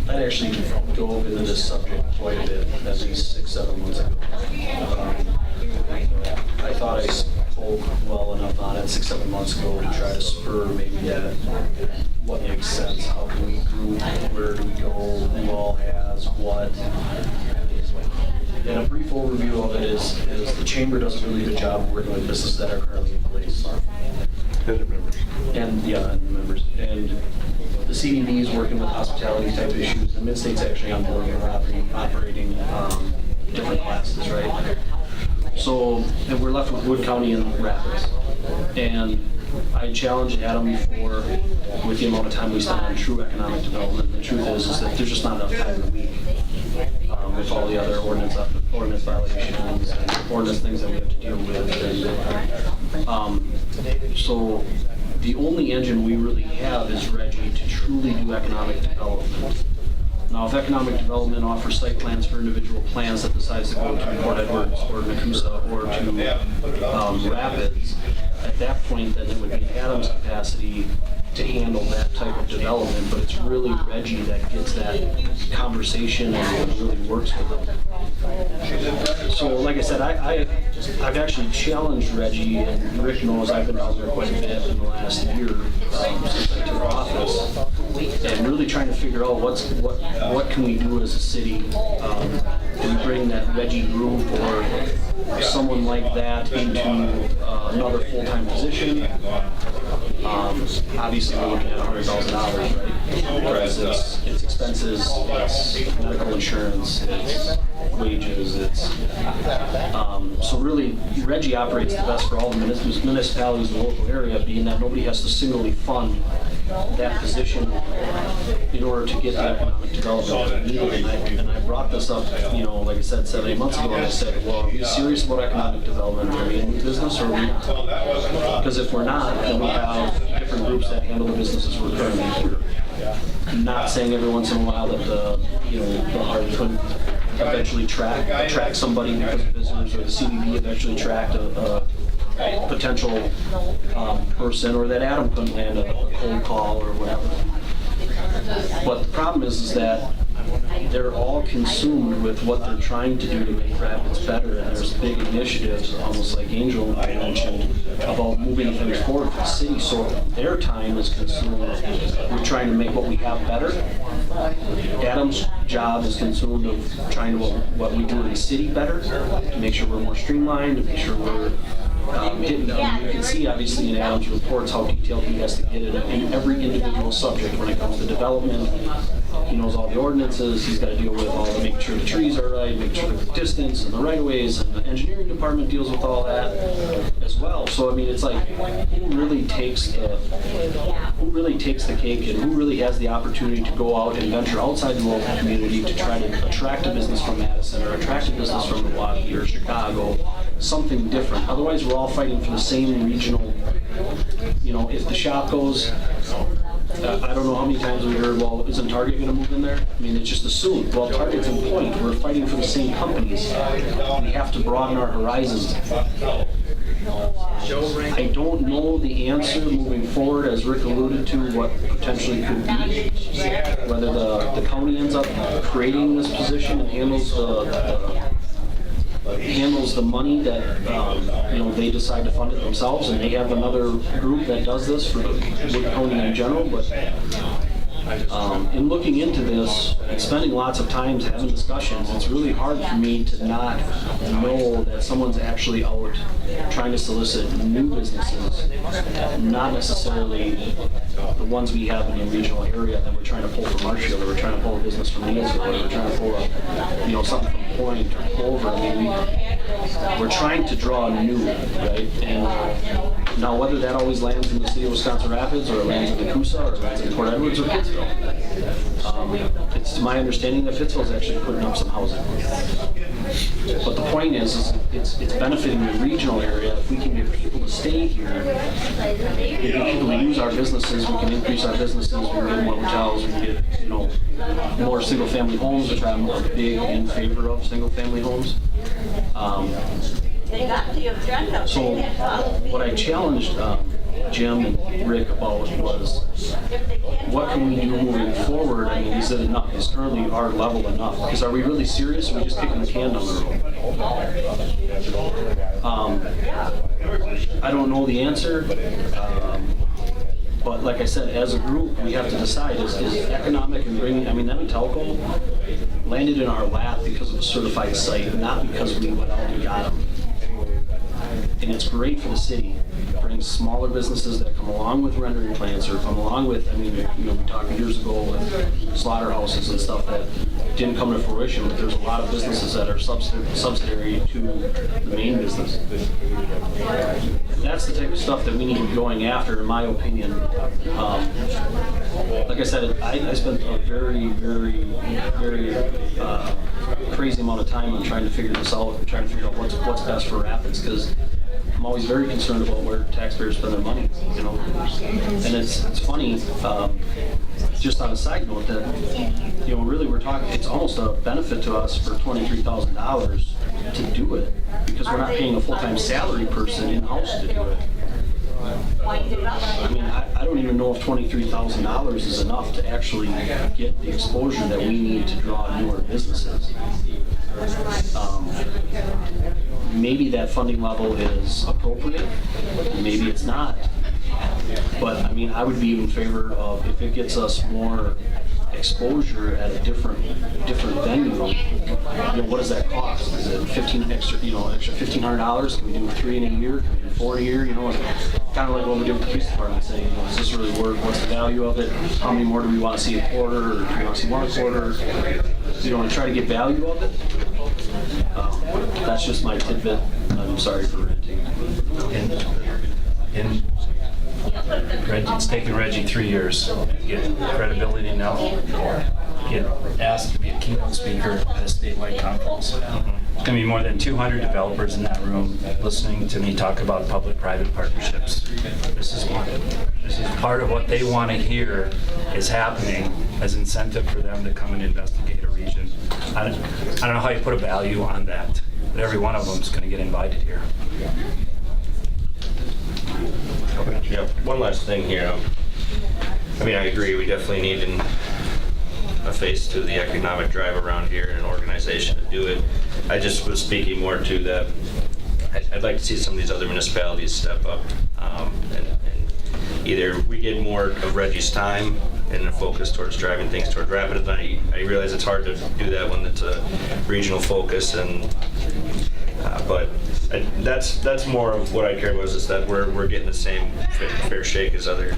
I actually dove into this subject quite a bit, at least 6-7 months ago. I thought I spoke well enough on it 6-7 months ago to try to spur maybe that what makes sense, how can we group, where do we go, who all has what. And a brief overview of it is the chamber does a really good job of working with businesses that are currently in place. And the members. And the CDD is working with hospitality type issues. The Mid-State's actually on board and operating different classes, right? So, and we're left with Wood County and Rapids. And I challenged Adam before with the amount of time we spend on true economic development. The truth is that there's just not enough time in the week with all the other ordinance violations and ordinance things that we have to deal with. And, so the only engine we really have is Reggie to truly do economic development. Now, if economic development offers site plans for individual plans that decides to go to Port Edwards or Nakusa or to Rapids, at that point, then it would be Adam's capacity to handle that type of development, but it's really Reggie that gets that conversation and really works with them. So, like I said, I've actually challenged Reggie, and Rick knows I've been out there quite a bit in the last year since I took office, and really trying to figure out what can we do as a city. Do we bring that Reggie group or someone like that into another full-time position? Obviously, we're looking at $100,000, right? Because it's expenses, it's medical insurance, it's wages, it's so really Reggie operates the best for all the municipalities in the local area, being that nobody has to singly fund that position in order to get the economic development needed. And I brought this up, like I said, 7-8 months ago, and I said, well, are we serious about economic development? Are we in the business or are we not? Because if we're not, then we have different groups that handle the businesses we're currently here. I'm not saying every once in a while that the heart couldn't eventually attract somebody because of visitors, or the CBB eventually attract a potential person, or that Adam couldn't land a cold call or whatever. But the problem is that they're all consumed with what they're trying to do to make Rapids better, and there's big initiatives, almost like Angel mentioned, about moving things forward for the city, so their time is consumed with trying to make what we have better. Adam's job is consumed of trying to what we do in the city better, to make sure we're more streamlined, to make sure we're you can see obviously in Adam's reports how detailed he has to get it in every individual subject when it comes to development. He knows all the ordinances, he's got to deal with all the, make sure the trees are right, make sure the distance and the right-of-ways, and the engineering department deals with all that as well. So I mean, it's like, who really takes the cake, and who really has the opportunity to go out and venture outside the local community to try to attract a business from Madison or attract a business from Milwaukee or Chicago, something different. Otherwise, we're all fighting for the same regional, you know, if the shop goes, I don't know how many times we heard, well, isn't Target going to move in there? I mean, it's just assumed. Well, Target's in point. We're fighting for the same companies. We have to broaden our horizons. I don't know the answer moving forward, as Rick alluded to, what potentially could be. Whether the county ends up creating this position and handles the money that you know, they decide to fund it themselves, and they have another group that does this for Wood County in general. But in looking into this and spending lots of time having discussions, it's really hard for me to not know that someone's actually out trying to solicit new businesses, not necessarily the ones we have in the regional area that we're trying to pull from Marshfield, or we're trying to pull a business from Mansfield, or we're trying to pull something from Point or Clover. I mean, we're trying to draw new, right? And now whether that always lands in the city of Wisconsin Rapids, or it lands in Coosa, or it lands in Port Edwards or Pittsville, it's my understanding that Pittsville is actually putting up some housing. But the point is it's benefiting the regional area. If we can get people to stay here, get people to use our businesses, we can increase our businesses, we can get more hotels, we can get, you know, more single-family homes, which I'm big in favor of single-family homes. So what I challenged Jim and Rick about was, what can we do moving forward? I mean, is it enough? Is currently our level enough? Because are we really serious, or are we just kicking the can down the road? I don't know the answer. But like I said, as a group, we have to decide, is economic and bringing, I mean, Telco landed in our lap because of a certified site, not because we went out and got them. And it's great for the city. It brings smaller businesses that come along with rendering plants, or come along with, I mean, you know, we talked years ago with slaughterhouses and stuff that didn't come to fruition, but there's a lot of businesses that are subsidiary to the main business. That's the type of stuff that we need to be going after, in my opinion. Like I said, I spent a very, very, very crazy amount of time on trying to figure this out, and trying to figure out what's best for Rapids, because I'm always very concerned about where taxpayers spend their money, you know. And it's funny, just on a side note, that, you know, really we're talking, it's almost a benefit to us for $23,000 to do it, because we're not paying a full-time salary person in-house to do it. I mean, I don't even know if $23,000 is enough to actually get the exposure that we need to draw newer businesses. Maybe that funding level is appropriate, maybe it's not. But I mean, I would be in favor of, if it gets us more exposure at a different venue, you know, what does that cost? Is it extra $1,500? Can we do 3 in a year? Can we do 4 in a year? You know, kind of like what we did with the police department, saying, you know, is this really worth? What's the value of it? How many more do we want to see a quarter, or do we want to see 1 quarter? You know, and try to get value of it. That's just my tidbit. I'm sorry for ranting. It's taken Reggie 3 years to get credibility now, get asked to be a keynote speaker at a statewide conference. There's going to be more than 200 developers in that room listening to me talk about public-private partnerships. This is part of what they want to hear is happening as incentive for them to come and investigate a region. I don't know how you put a value on that, but every one of them is going to get invited here. Yeah, one last thing here. I mean, I agree, we definitely need a face to the economic drive around here and an organization to do it. I just was speaking more to that I'd like to see some of these other municipalities step up and either we get more of Reggie's time and a focus towards driving things toward Rapids. I realize it's hard to do that when it's a regional focus, and but That's more of what I care about, is that we're getting the same fair shake as other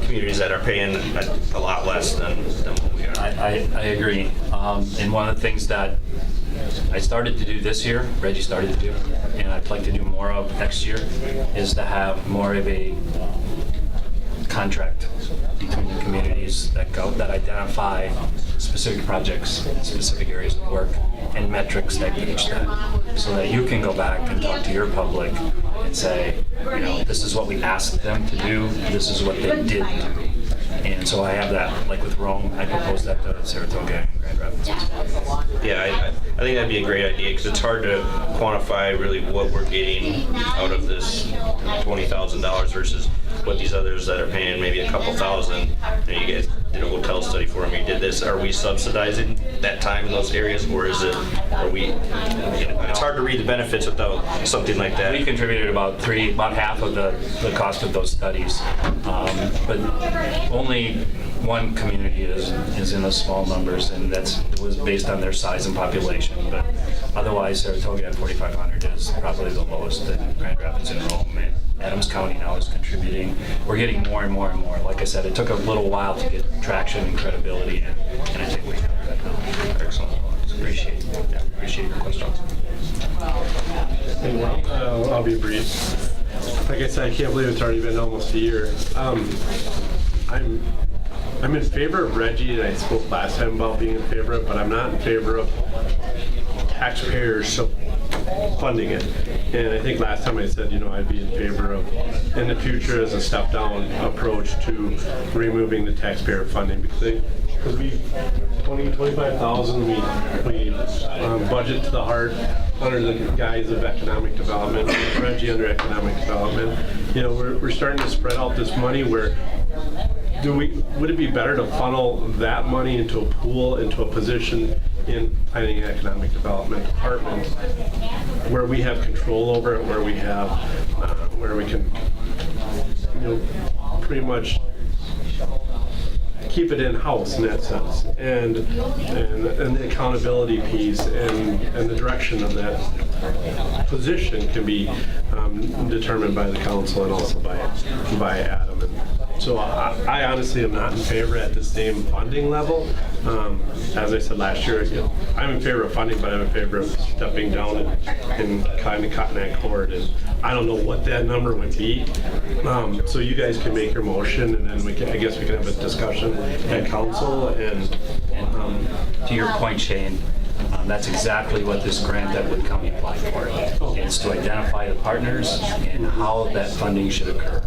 communities that are paying a lot less than what we are. I agree. And one of the things that I started to do this year, Reggie started to do, and I'd like to do more of next year, is to have more of a contract between the communities that identify specific projects, specific areas of work, and metrics that gauge that, so that you can go back and talk to your public and say, you know, this is what we asked them to do, this is what they did do. And so I have that, like with Rome, I proposed that to Saratoga and Grand Rapids. Yeah, I think that'd be a great idea, because it's hard to quantify really what we're getting out of this $20,000 versus what these others that are paying maybe a couple thousand. You guys did a hotel study for them, you did this. Are we subsidizing that time in those areas, or are we, it's hard to read the benefits without something like that. We contributed about half of the cost of those studies, but only one community is in the small numbers, and it was based on their size and population. But otherwise, Saratoga at 4,500 is probably the lowest, and Grand Rapids and Rome and Adams County now is contributing. We're getting more and more and more. Like I said, it took a little while to get traction and credibility, and I think we have that now. Excellent. Appreciate your questions. I'll be brief. Like I said, I can't believe it's already been almost a year. I'm in favor of Reggie, and I spoke last time about being in favor of, but I'm not in favor of taxpayers funding it. And I think last time I said, you know, I'd be in favor of, in the future, as a step-down approach to removing the taxpayer funding, because we 25,000 we budget to the heart under the guise of economic development, Reggie under economic development. You know, we're starting to spread out this money where would it be better to funnel that money into a pool, into a position in planning and economic development department where we have control over it, where we have, where we can, you know, pretty much keep it in-house in that sense, and the accountability piece and the direction of that position can be determined by the council and also by Adam. And so I honestly am not in favor at the same funding level. As I said last year, you know, I'm in favor of funding, but I'm in favor of stepping down and kind of cutting that cord. And I don't know what that number would be. So you guys can make your motion, and then I guess we can have a discussion at council. And to your point, Shane, that's exactly what this grant that Wood County applied for, is to identify the partners and how that funding should occur.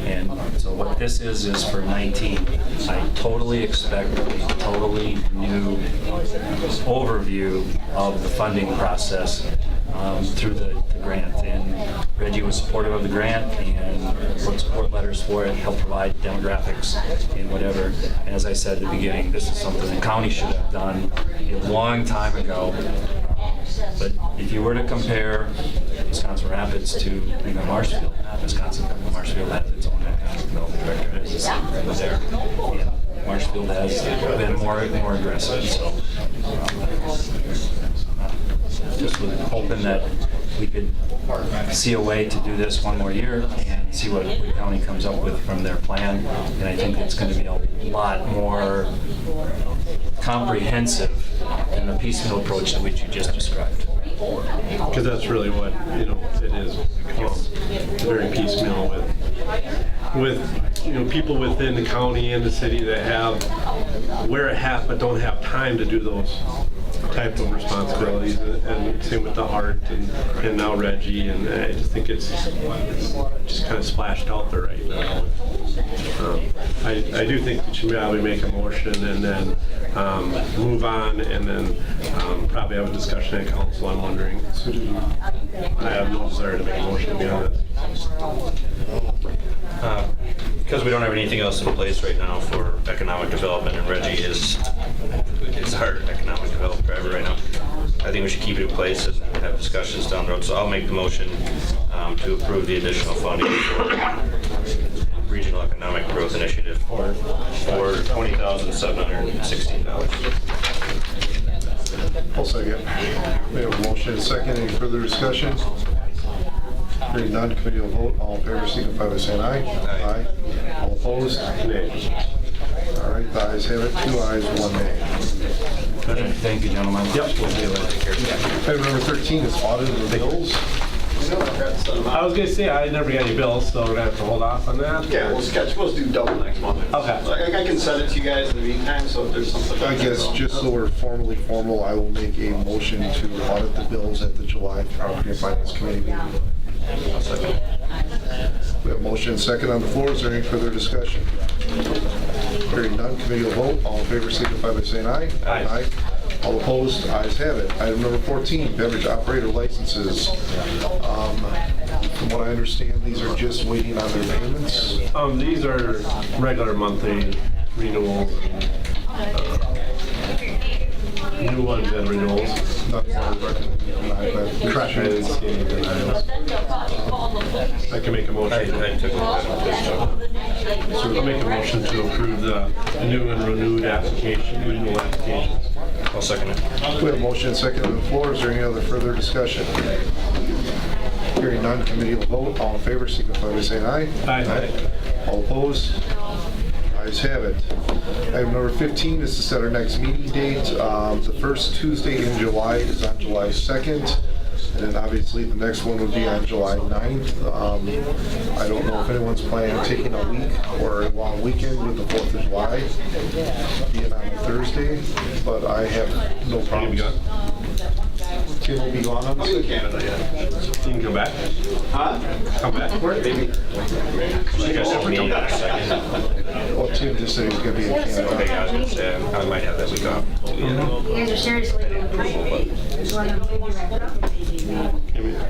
And so what this is for 19. I totally expect a totally new overview of the funding process through the grant. And Reggie was supportive of the grant and wrote support letters for it, helped provide demographics and whatever. And as I said at the beginning, this is something the county should have done a long time ago. But if you were to compare Wisconsin Rapids to even Marshfield, Marshfield has its own economic development director there. And Marshfield has been more aggressive. So just hoping that we could see a way to do this one more year and see what Wood County comes up with from their plan. And I think it's going to be a lot more comprehensive than the piecemeal approach to which you just described. Because that's really what, you know, it is. Very piecemeal with you know, people within the county and the city that wear a hat but don't have time to do those type of responsibilities, and same with the Heart and now Reggie, and I just think it's just kind of splashed out there right now. I do think that you should probably make a motion and then move on, and then probably have a discussion at council. I'm wondering. I have no desire to make a motion, to be honest. Because we don't have anything else in place right now for economic development, and Reggie is our economic development driver right now, I think we should keep it in place and have discussions down the road. So I'll make the motion to approve the additional funding for Regional Economic Growth Initiative for $20,716. I'll second. We have a motion and a second. Any further discussion? Hearing none, committee will vote. All in favor, signify by saying aye. Aye. All opposed? Nay. All right, the ayes have it, 2 ayes, 1 nay. Thank you, gentlemen. Yep. Item number 13 is audit of the bills. I was gonna say, I never got any bills, so we're gonna have to hold off on that. Yeah, we'll do double next month. Okay. I can send it to you guys in the meantime, so if there's something. I guess, just so we're formally formal, I will make a motion to audit the bills at the July Property and Finance Committee meeting. We have motion second on the floor. Is there any further discussion? Hearing none, committee will vote. All in favor signify by saying aye. Aye. All opposed, ayes have it. Item number 14, beverage operator licenses. From what I understand, these are just waiting on their payments. These are regular monthly renewals. New ones and renewals. Not more recognized. Correct. I didn't see any denials. I can make a motion. I took a look at this, so. So I'll make a motion to approve the new and renewed renewal applications. I'll second it. We have motion second on the floor. Is there any other further discussion? Hearing none, committee will vote. All in favor signify by saying aye. Aye. All opposed? Ayes have it. Item number 15 is to set our next meeting date. The first Tuesday in July is on July 2nd. And then obviously the next one would be on July 9th. I don't know if anyone's planning on taking a week or a long weekend with the 4th of July being on a Thursday, but I have no problem. Tim will be gone on I'll this? go to Canada, yeah. You can come back. Huh? Come back. Maybe. You guys have me in a second. Well, Tim just said he was going to be in Okay, Canada. I was gonna say, I might have that week off. You guys are seriously doing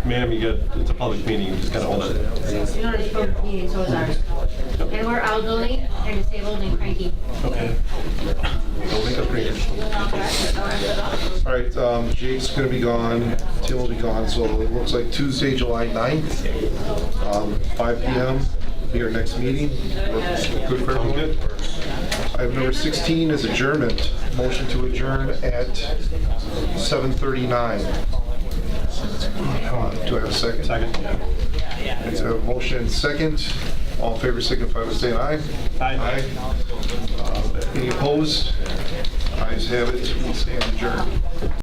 Ma'am, you got, it's a public meeting, you just gotta hold it. You know, it's public meeting, so is ours. And we're elderly, and disabled, and cranky. Okay. Don't make up great. All right, Jake's going to be gone, Tim will be gone, so it looks like Tuesday, July 9th, 5 p.m. will be our next meeting. Good for everyone? Item number 16 is adjournment. Motion to adjourn at 7:39. Do I have a second? Second. It's a motion second. All in favor signify by saying aye. Aye. Any opposed? Ayes have it. We stand adjourned.